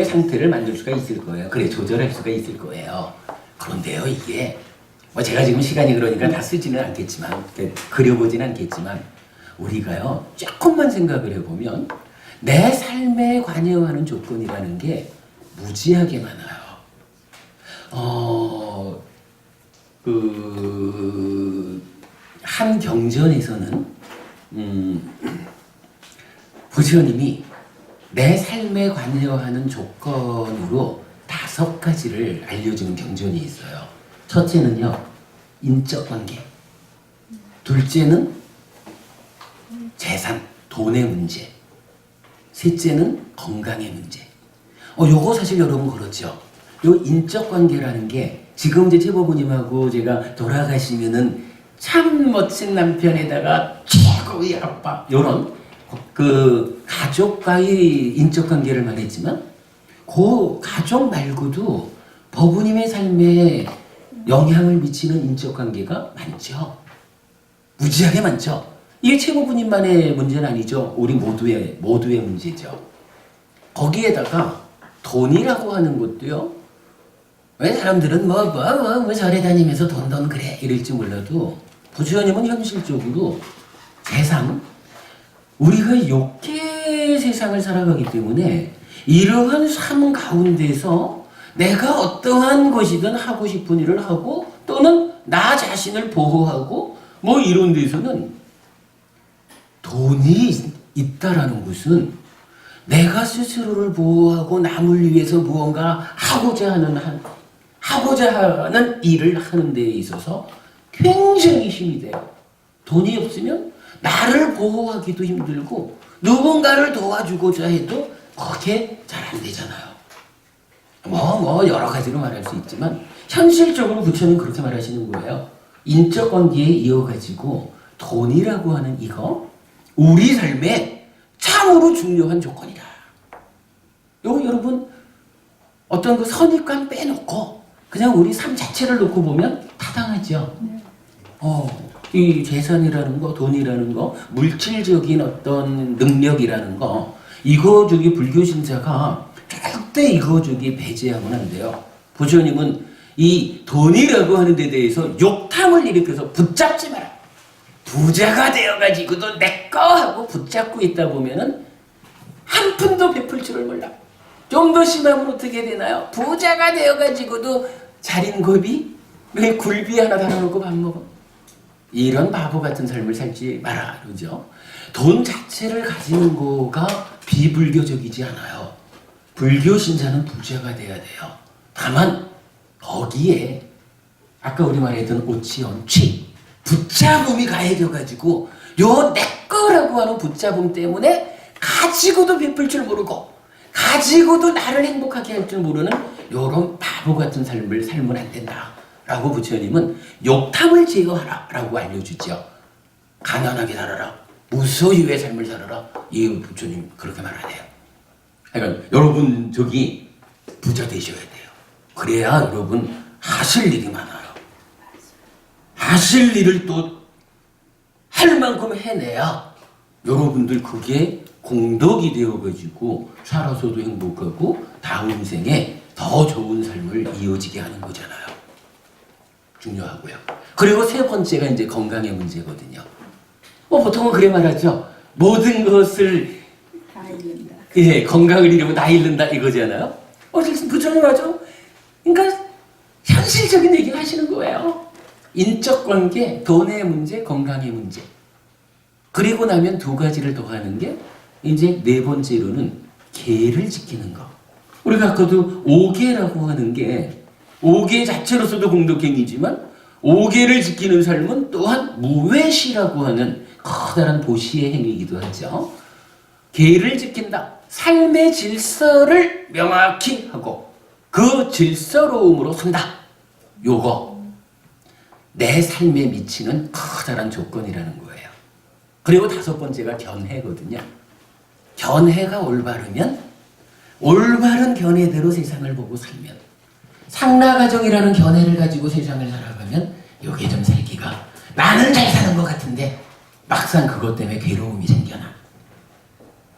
상태를 만들 수가 있을 거예요. 그래 조절할 수가 있을 거예요. 그런데요 이게 제가 지금 시간이 그러니까 다 쓰지는 않겠지만 그려보진 않겠지만 우리가요 조금만 생각을 해보면 내 삶에 관여하는 조건이라는 게 무지하게 많아요. 한 경전에서는 부처님이 내 삶에 관여하는 조건으로 5가지를 알려주는 경전이 있어요. 첫째는요, 인적 관계. 둘째는 재산, 돈의 문제. 셋째는 건강의 문제. 요거 사실 여러분 그렇죠. 요 인적 관계라는 게 지금 이제 최보부님하고 제가 돌아가시면은 참 멋진 남편에다가 최고의 아빠 요런 그 가족과의 인적 관계를 말했지만 그 가족 말고도 법부님의 삶에 영향을 미치는 인적 관계가 많죠. 무지하게 많죠. 이게 최고부님만의 문제는 아니죠. 우리 모두의 문제죠. 거기에다가 돈이라고 하는 것도요. 왜 사람들은 뭐 절에 다니면서 돈 그래 이럴지 몰라도 부처님은 현실적으로 세상 우리가 욕계 세상을 살아가기 때문에 이러한 삶 가운데서 내가 어떠한 것이든 하고 싶은 일을 하고 또는 나 자신을 보호하고 뭐 이런 데서는 돈이 있다라는 것은 내가 스스로를 보호하고 남을 위해서 무언가 하고자 하는 일을 하는 데 있어서 굉장히 힘이 돼요. 돈이 없으면 나를 보호하기도 힘들고 누군가를 도와주고자 해도 그렇게 잘 안 되잖아요. 여러 가지로 말할 수 있지만 현실적으로 부처는 그렇게 말하시는 거예요. 인적 관계에 이어가지고 돈이라고 하는 이거 우리 삶에 참으로 중요한 조건이다. 요거 여러분 어떤 그 선입관 빼놓고 그냥 우리 삶 자체를 놓고 보면 타당하죠. 이 재산이라는 거, 돈이라는 거, 물질적인 어떤 능력이라는 거, 이거 저기 불교 신자가 절대 이거 저기 배제하면 안 돼요. 부처님은 이 돈이라고 하는 데 대해서 욕탐을 일으켜서 붙잡지 마라. 부자가 되어가지고도 내꺼 하고 붙잡고 있다 보면은 한 푼도 베풀 줄을 몰라. 좀 더 심하면 어떻게 되나요? 부자가 되어가지고도 자린고비? 왜 굴비 하나 달아놓고 밥 먹어? 이런 바보 같은 삶을 살지 마라. 그러죠? 돈 자체를 가지는 거가 비불교적이지 않아요. 불교 신자는 부자가 돼야 돼요. 다만 거기에 아까 우리 말했던 오치언취 붙잡음이 가해져가지고 요 내 거라고 하는 붙잡음 때문에 가지고도 베풀 줄 모르고 가지고도 나를 행복하게 할 줄 모르는 요런 바보 같은 삶을 살면 안 된다 라고 부처님은 욕탐을 제어하라 라고 알려주죠. 가난하게 살아라, 무소유의 삶을 살아라, 이 부처님 그렇게 말 안 해요. 그러니까 여러분 저기 부자 되셔야 돼요. 그래야 여러분 하실 일이 많아요. 하실 일을 또 할 만큼 해내야 여러분들 그게 공덕이 되어가지고 살아서도 행복하고 다음 생에 더 좋은 삶을 이어지게 하는 거잖아요. 중요하고요. 그리고 세 번째가 이제 건강의 문제거든요. 보통은 그래 말하죠. 모든 것을 다 잃는다. 예, 건강을 잃으면 다 잃는다 이거잖아요. 지금 부처님 하죠. 그러니까 현실적인 얘기를 하시는 거예요. 인적 관계, 돈의 문제, 건강의 문제. 그리고 나면 두 가지를 더 하는 게 이제 네 번째로는 계를 지키는 거. 우리가 아까도 오계라고 하는 게 오계 자체로서도 공덕행위지만 오계를 지키는 삶은 또한 무외시라고 하는 커다란 보시의 행위이기도 하죠. 계를 지킨다. 삶의 질서를 명확히 하고 그 질서로움으로 산다. 요거 내 삶에 미치는 커다란 조건이라는 거예요. 그리고 다섯 번째가 견해거든요. 견해가 올바르면 올바른 견해대로 세상을 보고 살면 상나가정이라는 견해를 가지고 세상을 살아가면 요게 좀 살기가 나는 잘 사는 것 같은데 막상 그것 때문에 괴로움이 생겨나.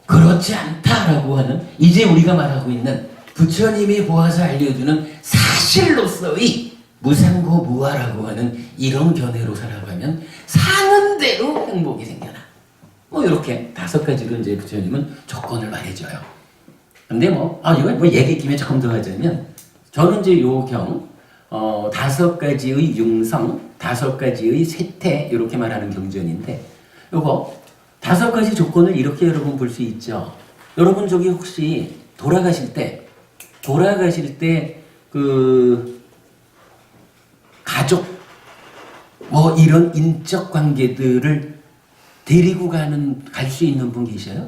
그렇지 않다라고 하는 이제 우리가 말하고 있는 부처님이 보아서 알려주는 사실로서의 무상고무아라고 하는 이런 견해로 살아가면 사는 대로 행복이 생겨나. 이렇게 다섯 가지로 이제 부처님은 조건을 말해줘요. 근데 이거 얘기 김에 조금 더 하자면 저는 이제 요 경, 다섯 가지의 융성, 다섯 가지의 쇠퇴 이렇게 말하는 경전인데 요거 다섯 가지 조건을 이렇게 여러분 볼 수 있죠. 여러분 저기 혹시 돌아가실 때 그 가족 이런 인적 관계들을 데리고 갈 수 있는 분 계셔요?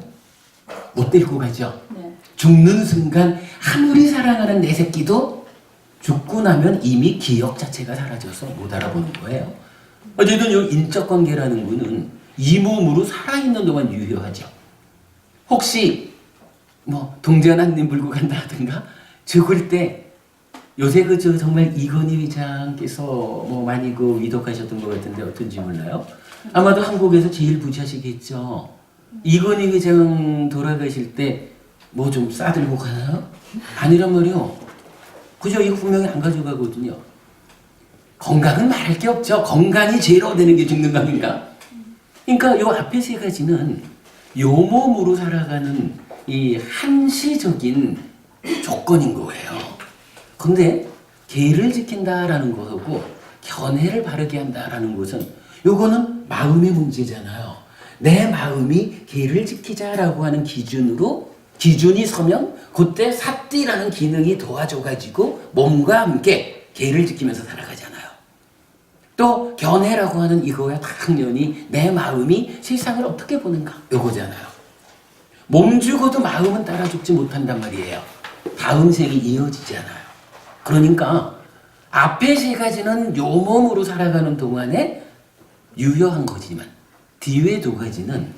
못 데리고 가죠. 네. 죽는 순간 아무리 사랑하는 내 새끼도 죽고 나면 이미 기억 자체가 사라져서 못 알아보는 거예요. 어쨌든 이 인적 관계라는 거는 이 몸으로 살아있는 동안 유효하죠. 혹시 동전 한 입 물고 간다든가 죽을 때 요새 정말 이건희 회장께서 많이 위독하셨던 것 같은데 어떤지 몰라요. 아마도 한국에서 제일 부자시겠죠. 이건희 회장 돌아가실 때 좀 싸들고 가나요? 아니란 말이요. 그죠? 이거 분명히 안 가져가거든요. 건강은 말할 게 없죠. 건강이 제일 되는 게 죽는 거 아닌가? 그러니까 요 앞에 세 가지는 요 몸으로 살아가는 이 한시적인 조건인 거예요. 근데 계를 지킨다라는 것하고 견해를 바르게 한다라는 것은 요거는 마음의 문제잖아요. 내 마음이 계를 지키자라고 하는 기준이 서면 그때 사띠라는 기능이 도와줘가지고 몸과 함께 계를 지키면서 살아가잖아요. 또 견해라고 하는 이거와 당연히 내 마음이 세상을 어떻게 보는가 요거잖아요. 몸 죽어도 마음은 따라 죽지 못한단 말이에요. 다음 생이 이어지잖아요. 그러니까 앞에 세 가지는 요 몸으로 살아가는 동안에 유효한 거지만 뒤에 두 가지는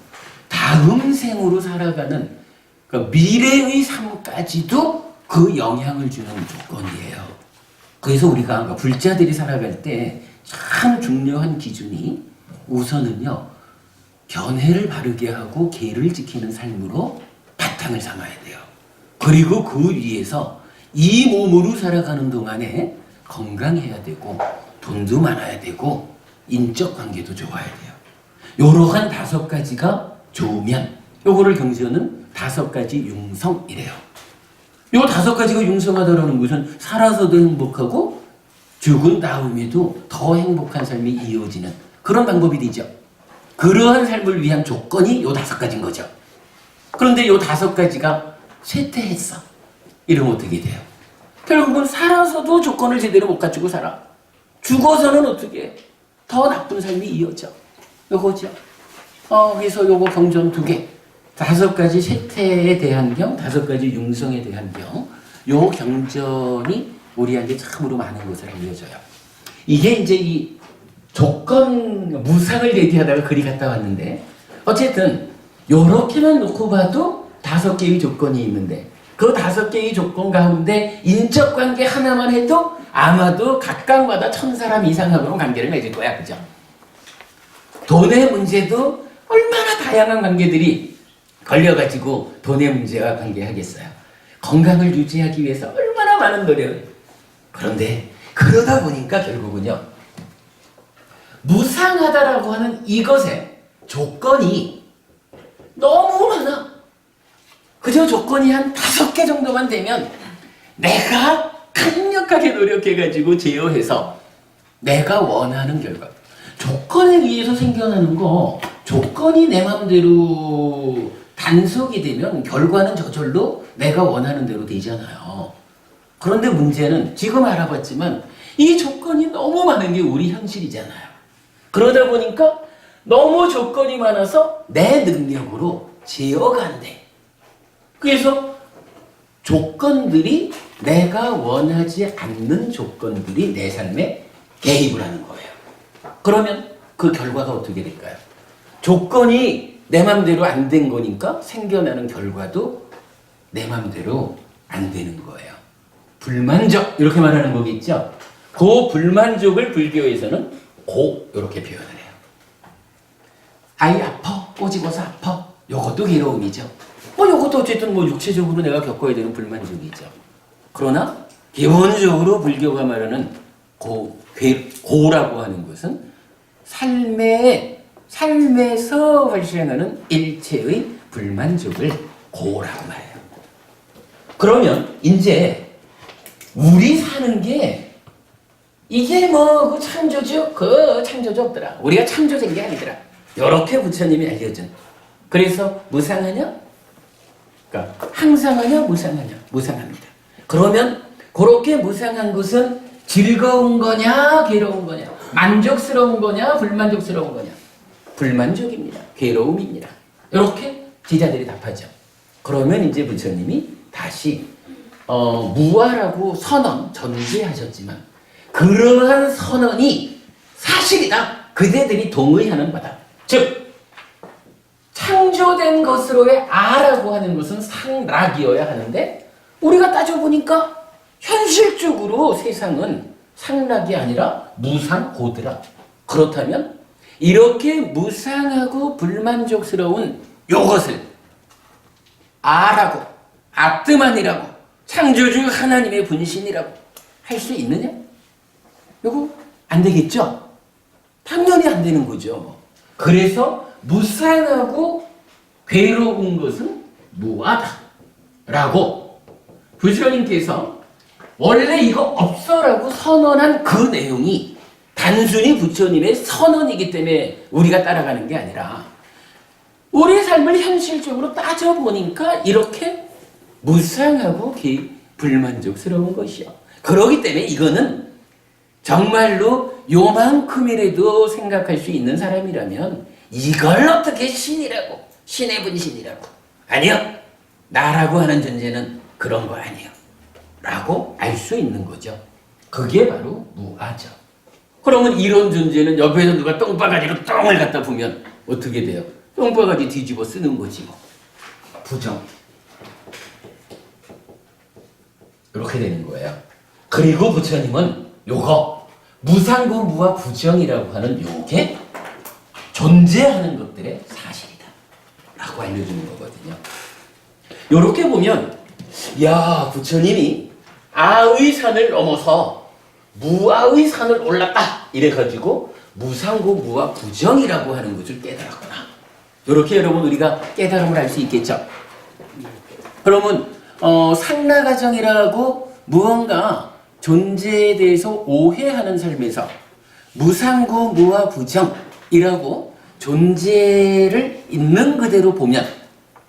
다음 생으로 살아가는 그러니까 미래의 삶까지도 그 영향을 주는 조건이에요. 그래서 우리가 불자들이 살아갈 때 참 중요한 기준이 우선은요, 견해를 바르게 하고 계를 지키는 삶으로 바탕을 삼아야 돼요. 그리고 그 위에서 이 몸으로 살아가는 동안에 건강해야 되고 돈도 많아야 되고 인적 관계도 좋아야 돼요. 요러한 5가지가 좋으면 요거를 경지어는 5가지 융성이래요. 요 5가지가 융성하다라는 것은 살아서도 행복하고 죽은 다음에도 더 행복한 삶이 이어지는 그런 방법이 되죠. 그러한 삶을 위한 조건이 요 5가지인 거죠. 그런데 요 5가지가 쇠퇴했어. 이러면 어떻게 돼요? 결국은 살아서도 조건을 제대로 못 갖추고 살아. 죽어서는 어떻게 해? 더 나쁜 삶이 이어져. 요거죠. 그래서 요거 경전 2개. 5가지 쇠퇴에 대한 경, 5가지 융성에 대한 경. 요 경전이 우리한테 참으로 많은 것을 알려줘요. 이게 이제 이 조건, 무상을 얘기하다가 글이 갔다 왔는데, 어쨌든, 요렇게만 놓고 봐도 5개의 조건이 있는데, 그 5개의 조건 가운데 인적 관계 하나만 해도 아마도 각각마다 1000사람 이상하고는 관계를 맺을 거야. 그죠? 돈의 문제도 얼마나 다양한 관계들이 걸려가지고 돈의 문제와 관계하겠어요. 건강을 유지하기 위해서 얼마나 많은 노력을. 그런데 그러다 보니까 결국은요, 무상하다라고 하는 이것의 조건이 너무 많아. 그저 조건이 한 5개 정도만 되면 내가 강력하게 노력해가지고 제어해서 내가 원하는 결과. 조건에 의해서 생겨나는 거, 조건이 내 맘대로 단속이 되면 결과는 저절로 내가 원하는 대로 되잖아요. 그런데 문제는 지금 알아봤지만 이 조건이 너무 많은 게 우리 현실이잖아요. 그러다 보니까 너무 조건이 많아서 내 능력으로 제어가 안 돼. 그래서 조건들이 내가 원하지 않는 조건들이 내 삶에 개입을 하는 거예요. 그러면 그 결과가 어떻게 될까요? 조건이 내 맘대로 안 된 거니까 생겨나는 결과도 내 맘대로 안 되는 거예요. 불만족 이렇게 말하는 거겠죠. 그 불만족을 불교에서는 고 이렇게 표현을 해요. 아이 아파 꼬집어서 아파 요것도 괴로움이죠. 요것도 어쨌든 육체적으로 내가 겪어야 되는 불만족이죠. 그러나 기본적으로 불교가 말하는 고라고 하는 것은 삶에서 발생하는 일체의 불만족을 고라고 말해요. 그러면 이제 우리 사는 게 이게 그 창조주 그 창조주 없더라. 우리가 창조된 게 아니더라. 이렇게 부처님이 알려준. 그래서 무상하냐? 그러니까 항상하냐 무상하냐? 무상합니다. 그러면 그렇게 무상한 것은 즐거운 거냐 괴로운 거냐? 만족스러운 거냐 불만족스러운 거냐? 불만족입니다. 괴로움입니다. 이렇게 제자들이 답하죠. 그러면 이제 부처님이 다시 무아라고 선언 전제하셨지만 그러한 선언이 사실이다. 그대들이 동의하는 바다. 즉 창조된 것으로의 아라고 하는 것은 상락이어야 하는데 우리가 따져보니까 현실적으로 세상은 상락이 아니라 무상고더라. 그렇다면 이렇게 무상하고 불만족스러운 요것을 아라고 아뜨만이라고 창조주 하나님의 분신이라고 할 수 있느냐? 요거 안 되겠죠? 당연히 안 되는 거죠. 그래서 무상하고 괴로운 것은 무하다라고 부처님께서 원래 이거 없어라고 선언한 그 내용이 단순히 부처님의 선언이기 때문에 우리가 따라가는 게 아니라 우리의 삶을 현실적으로 따져보니까 이렇게 무상하고 불만족스러운 것이요. 그렇기 때문에 이거는 정말로 요만큼이라도 생각할 수 있는 사람이라면 이걸 어떻게 신이라고 신의 분신이라고 아니요. 나라고 하는 존재는 그런 거 아니에요. 라고 알 수 있는 거죠. 그게 바로 무아죠. 그러면 이런 존재는 옆에서 누가 똥바가지로 똥을 갖다 보면 어떻게 돼요? 똥바가지 뒤집어 쓰는 거지 뭐. 부정. 이렇게 되는 거예요. 그리고 부처님은 요거 무상고 무와 부정이라고 하는 요게 존재하는 것들의 사실이다 라고 알려주는 거거든요. 요렇게 보면 야 부처님이 아의 산을 넘어서 무아의 산을 올랐다 이래가지고 무상고 무와 부정이라고 하는 것을 깨달았구나. 요렇게 여러분 우리가 깨달음을 할 수 있겠죠. 그러면 상나가정이라고 무언가 존재에 대해서 오해하는 삶에서 무상고 무와 부정이라고 존재를 있는 그대로 보면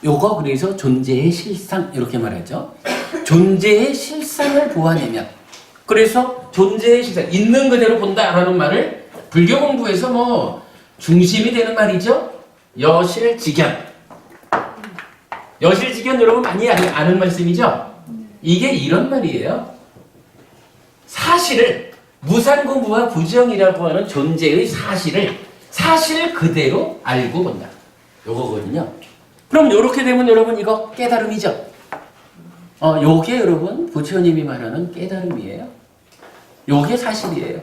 요거 그래서 존재의 실상 이렇게 말하죠. 존재의 실상을 보아내면 그래서 존재의 실상 있는 그대로 본다라는 말을 불교 공부에서 뭐 중심이 되는 말이죠. 여실직연. 여실직연 여러분 많이 아는 말씀이죠. 이게 이런 말이에요. 사실을 무상고 무와 부정이라고 하는 존재의 사실을 그대로 알고 본다. 요거거든요. 그럼 요렇게 되면 여러분 이거 깨달음이죠. 요게 여러분 부처님이 말하는 깨달음이에요. 요게 사실이에요.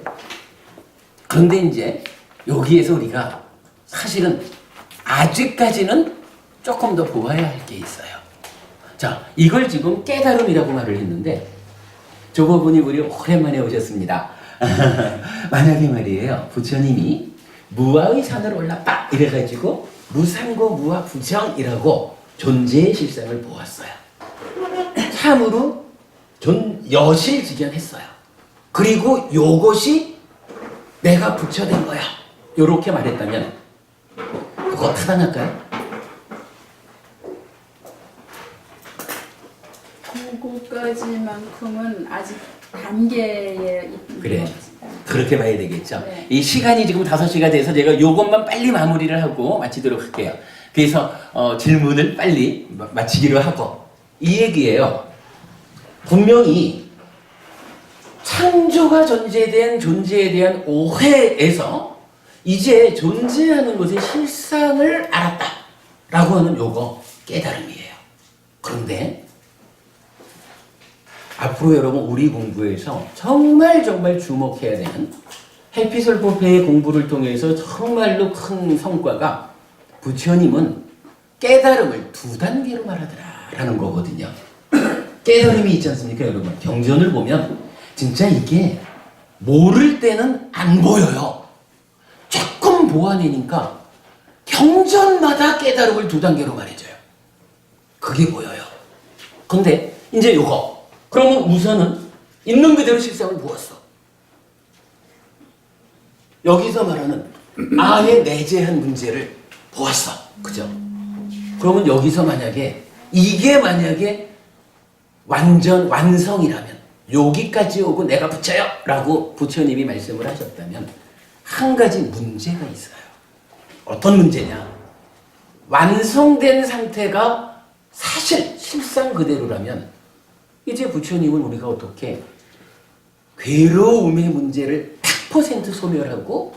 그런데 이제 여기에서 우리가 사실은 아직까지는 조금 더 보아야 할 게 있어요. 자, 이걸 지금 깨달음이라고 말을 했는데 저거 보니 우리 오랜만에 오셨습니다. 만약에 말이에요. 부처님이 무아의 산을 올랐다 이래가지고 무상고 무아 부정이라고 존재의 실상을 보았어요. 참으로 여실직연했어요. 그리고 요것이 내가 부처된 거야. 요렇게 말했다면 그거 타당할까요? 그거까지만큼은 아직 단계에 있는 그래. 거지. 그렇게 봐야 되겠죠. 네. 이 시간이 지금 5시가 돼서 제가 요것만 빨리 마무리를 하고 마치도록 할게요. 그래서 질문을 빨리 마치기로 하고 이 얘기예요. 분명히 창조가 전제된 존재에 대한 오해에서 이제 존재하는 것의 실상을 알았다라고 하는 요거 깨달음이에요. 그런데 앞으로 여러분 우리 공부에서 정말 주목해야 되는 해피설법회의 공부를 통해서 정말로 큰 성과가 부처님은 깨달음을 2단계로 말하더라라는 거거든요. 깨달음이 있지 않습니까 여러분? 경전을 보면 진짜 이게 모를 때는 안 보여요. 조금 보아내니까 경전마다 깨달음을 2단계로 말해줘요. 그게 보여요. 근데 이제 요거 그러면 우선은 있는 그대로 실상을 보았어. 여기서 말하는 아의 내재한 문제를 보았어. 그죠? 그러면 여기서 이게 만약에 완전 완성이라면 여기까지 오고 내가 부처요 라고 부처님이 말씀을 하셨다면 한 가지 문제가 있어요. 어떤 문제냐? 완성된 상태가 사실 실상 그대로라면 이제 부처님은 우리가 어떻게 괴로움의 문제를 100% 소멸하고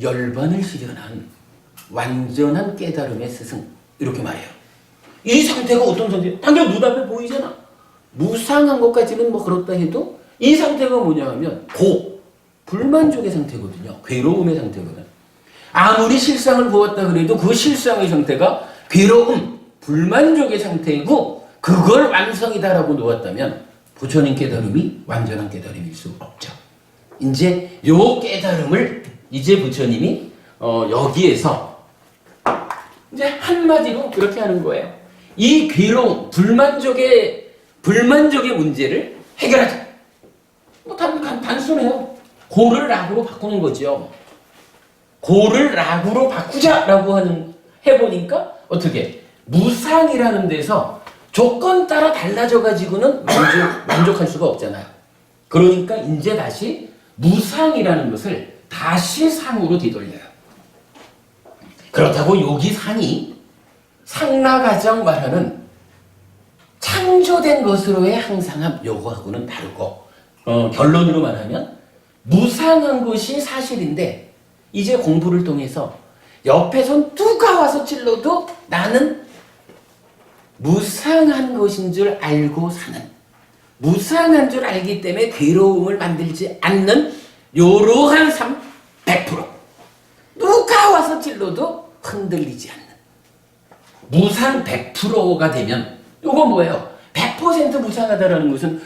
열반을 실현한 완전한 깨달음의 스승 이렇게 말해요. 이 상태가 어떤 상태? 당연히 눈앞에 보이잖아. 무상한 것까지는 뭐 그렇다 해도 이 상태가 뭐냐 하면 불만족의 상태거든요. 괴로움의 상태거든. 아무리 실상을 보았다 그래도 그 실상의 상태가 괴로움, 불만족의 상태이고 그걸 완성이다라고 놓았다면 부처님 깨달음이 완전한 깨달음일 수 없죠. 이제 요 깨달음을 이제 부처님이 여기에서 이제 한마디로 그렇게 하는 거예요. 이 괴로움, 불만족의 문제를 해결하자. 뭐 단순해요. 고를 락으로 바꾸는 거죠. 고를 락으로 바꾸자라고 해보니까 어떻게 무상이라는 데서 조건 따라 달라져 가지고는 만족할 수가 없잖아요. 그러니까 이제 다시 무상이라는 것을 다시 상으로 뒤돌려요. 그렇다고 여기 상이 상나가정 말하는 창조된 것으로의 항상함 요거하고는 다르고 결론으로 말하면 무상한 것이 사실인데 이제 공부를 통해서 옆에선 누가 와서 찔러도 나는 무상한 것인 줄 알고 사는, 무상한 줄 알기 때문에 괴로움을 만들지 않는 요러한 삶 100%. 누가 와서 찔러도 흔들리지 않는 무상 100%가 되면 요거 뭐예요? 100% 무상하다라는 것은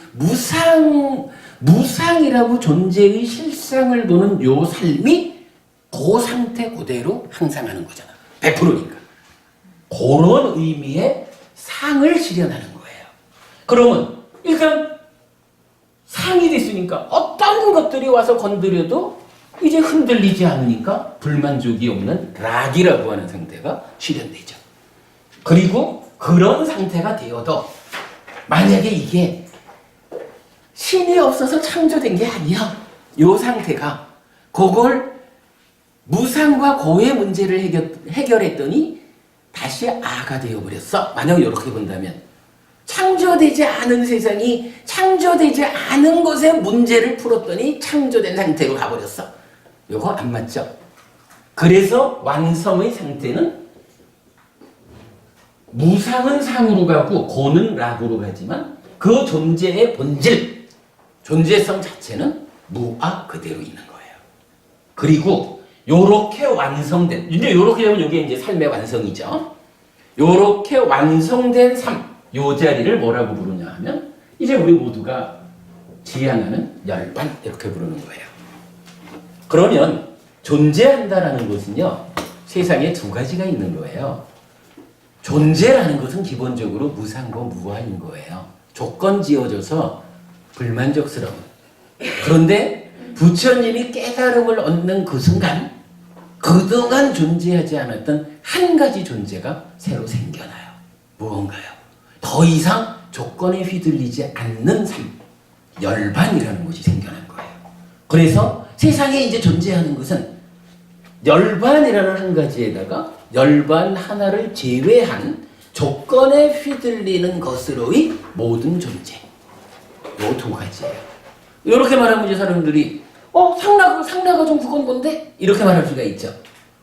무상이라고 존재의 실상을 보는 요 삶이 그 상태 그대로 항상 하는 거잖아. 100%니까. 그런 의미의 상을 실현하는 거예요. 그러면 일단 상이 됐으니까 어떤 것들이 와서 건드려도 이제 흔들리지 않으니까 불만족이 없는 락이라고 하는 상태가 실현되죠. 그리고 그런 상태가 되어도 만약에 이게 신이 없어서 창조된 게 아니야. 요 상태가 그걸 무상과 고의 문제를 해결했더니 다시 아가 되어버렸어. 만약 이렇게 본다면 창조되지 않은 세상이 창조되지 않은 것의 문제를 풀었더니 창조된 상태로 가버렸어. 이거 안 맞죠? 그래서 완성의 상태는 무상은 상으로 가고 고는 락으로 가지만 그 존재의 본질, 존재성 자체는 무아 그대로 있는 거예요. 그리고 요렇게 완성된, 이제 요렇게 되면 이게 이제 삶의 완성이죠. 요렇게 완성된 삶, 요 자리를 뭐라고 부르냐 하면 이제 우리 모두가 지향하는 열반 이렇게 부르는 거예요. 그러면 존재한다라는 것은요, 세상에 두 가지가 있는 거예요. 존재라는 것은 기본적으로 무상고 무아인 거예요. 조건 지어져서 불만족스러운. 그런데 부처님이 깨달음을 얻는 그 순간 그동안 존재하지 않았던 한 가지 존재가 새로 생겨나요. 무언가요? 더 이상 조건에 휘둘리지 않는 삶, 열반이라는 것이 생겨난 거예요. 그래서 세상에 이제 존재하는 것은 열반이라는 한 가지에다가 열반 하나를 제외한 조건에 휘둘리는 것으로의 모든 존재. 요 두 가지예요. 이렇게 말하면 이제 사람들이 상나가 좀 그건 뭔데? 이렇게 말할 수가 있죠.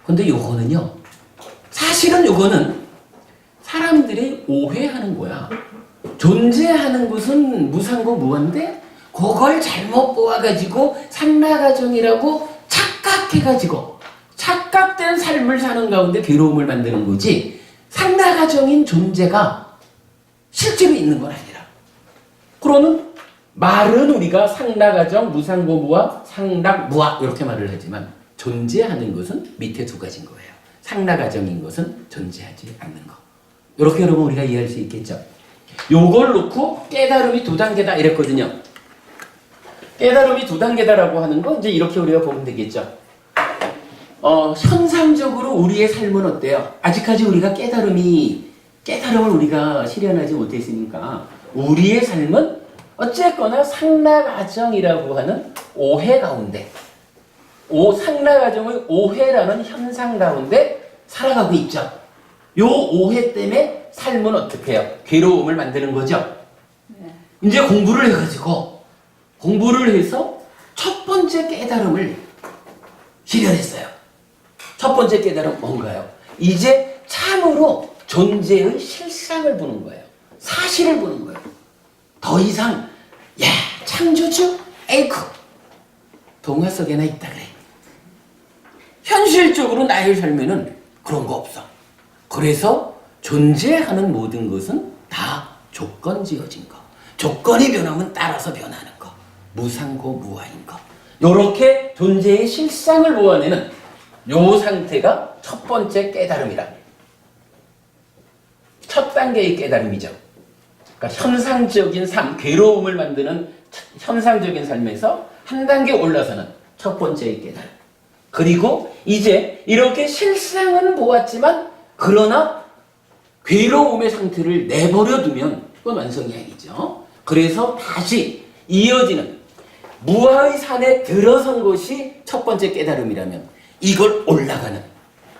근데 요거는요, 사실은 요거는 사람들이 오해하는 거야. 존재하는 것은 무상고 무한데 그걸 잘못 보아가지고 상나가정이라고 착각해가지고 착각된 삶을 사는 가운데 괴로움을 만드는 거지, 상나가정인 존재가 실제로 있는 건 아니라. 그러면 말은 우리가 상나가정, 무상고무와 상락무아 이렇게 말을 하지만 존재하는 것은 밑에 두 가지인 거예요. 상나가정인 것은 존재하지 않는 거. 이렇게 여러분 우리가 이해할 수 있겠죠. 요걸 놓고 깨달음이 두 단계다 이랬거든요. 깨달음이 두 단계다라고 하는 거 이제 이렇게 우리가 보면 되겠죠. 현상적으로 우리의 삶은 어때요? 아직까지 우리가 깨달음을 우리가 실현하지 못했으니까 우리의 삶은 어쨌거나 상락아정이라고 하는 오해 가운데, 상락아정의 오해라는 현상 가운데 살아가고 있죠. 요 오해 때문에 삶은 어떻게 해요? 괴로움을 만드는 거죠. 네. 이제 공부를 해서 첫 번째 깨달음을 실현했어요. 첫 번째 깨달음 뭔가요? 이제 참으로 존재의 실상을 보는 거예요. 사실을 보는 거예요. 더 이상 창조주? 에이쿠 동화 속에나 있다 그래. 현실적으로 나의 삶에는 그런 거 없어. 그래서 존재하는 모든 것은 다 조건 지어진 거. 조건이 변하면 따라서 변하는 거. 무상고 무아인 거. 요렇게 존재의 실상을 보아내는 요 상태가 첫 번째 깨달음이라. 첫 단계의 깨달음이죠. 그러니까 현상적인 삶, 괴로움을 만드는 현상적인 삶에서 한 단계 올라서는 첫 번째의 깨달음. 그리고 이제 이렇게 실상은 보았지만 그러나 괴로움의 상태를 내버려 두면 그건 완성이 아니죠. 그래서 다시 이어지는 무아의 산에 들어선 것이 첫 번째 깨달음이라면 이걸 올라가는,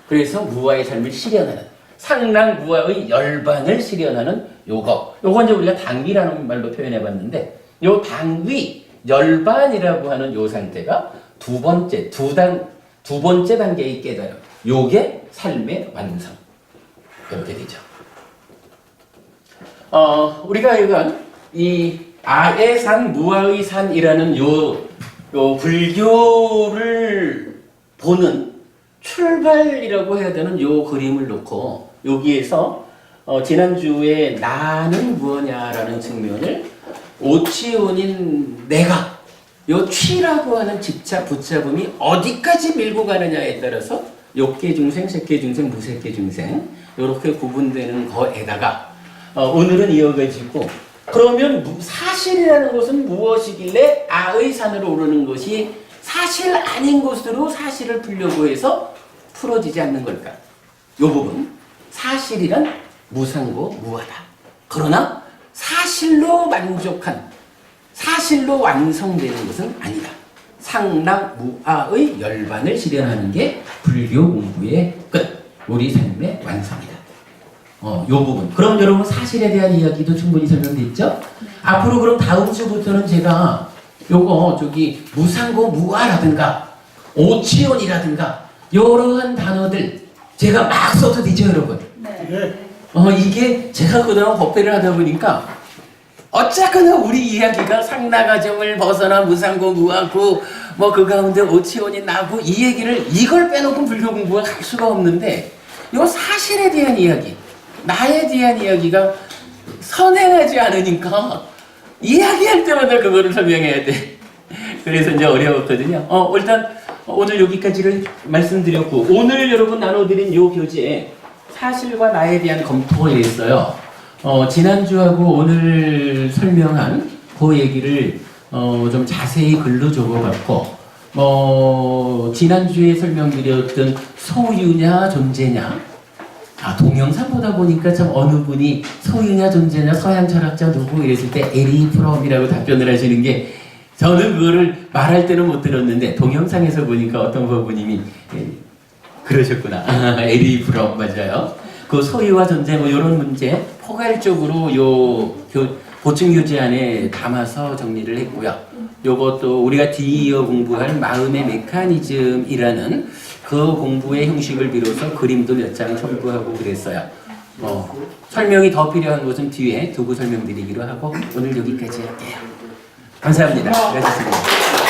그래서 무아의 삶을 실현하는, 상랑 무아의 열반을 실현하는 요거 이제 우리가 당위라는 말로 표현해 봤는데, 요 당위, 열반이라고 하는 요 상태가 두 번째 단계에 깨달음. 요게 삶의 완성. 이렇게 되죠. 우리가 이건 이 아의 산, 무아의 산이라는 요 불교를 보는 출발이라고 해야 되는 요 그림을 놓고 여기에서 지난주에 나는 무엇냐라는 측면을 오치온인 내가 요 취라고 하는 집착 붙잡음이 어디까지 밀고 가느냐에 따라서 욕계 중생, 색계 중생, 무색계 중생 이렇게 구분되는 거에다가 오늘은 이어가지고 그러면 사실이라는 것은 무엇이길래 아의 산으로 오르는 것이 사실 아닌 것으로 사실을 풀려고 해서 풀어지지 않는 걸까? 이 부분 사실이란 무상고 무하다. 그러나 사실로 만족한 사실로 완성되는 것은 아니다. 상락 무아의 열반을 실현하는 게 불교 공부의 끝. 우리 삶의 완성이다. 요 부분. 그럼 여러분 사실에 대한 이야기도 충분히 설명됐죠? 앞으로 그럼 다음 주부터는 제가 요거 무상고 무아라든가 오치온이라든가 이러한 단어들 제가 막 써도 되죠, 여러분? 네. 이게 제가 그동안 법회를 하다 보니까 어쨌거나 우리 이야기가 상나가정을 벗어나 무상고 무아고 뭐 그 가운데 오치온이 나고 이 얘기를 이걸 빼놓고 불교 공부가 갈 수가 없는데 요 사실에 대한 이야기 나에 대한 이야기가 선행하지 않으니까 이야기할 때마다 그거를 설명해야 돼. 그래서 이제 어려웠거든요. 일단 오늘 여기까지를 말씀드렸고 오늘 여러분 나눠드린 요 교재에 사실과 나에 대한 검토가 있어요. 지난주하고 오늘 설명한 그 얘기를 좀 자세히 글로 적어봤고 지난주에 설명드렸던 소유냐 존재냐 동영상 보다 보니까 참 어느 분이 소유냐 존재냐 서양 철학자 누구 이랬을 때 에리 프롬이라고 답변을 하시는 게 저는 그거를 말할 때는 못 들었는데 동영상에서 보니까 어떤 부부님이 그러셨구나. 에리 프롬 맞아요. 그 소유와 존재 뭐 이런 문제 포괄적으로 요 보충 교재 안에 담아서 정리를 했고요. 요것도 우리가 뒤이어 공부할 마음의 메커니즘이라는 그 공부의 형식을 비로소 그림도 몇 장 첨부하고 그랬어요. 설명이 더 필요한 것은 뒤에 두고 설명드리기로 하고 오늘 여기까지 할게요. 감사합니다. 수고하셨습니다.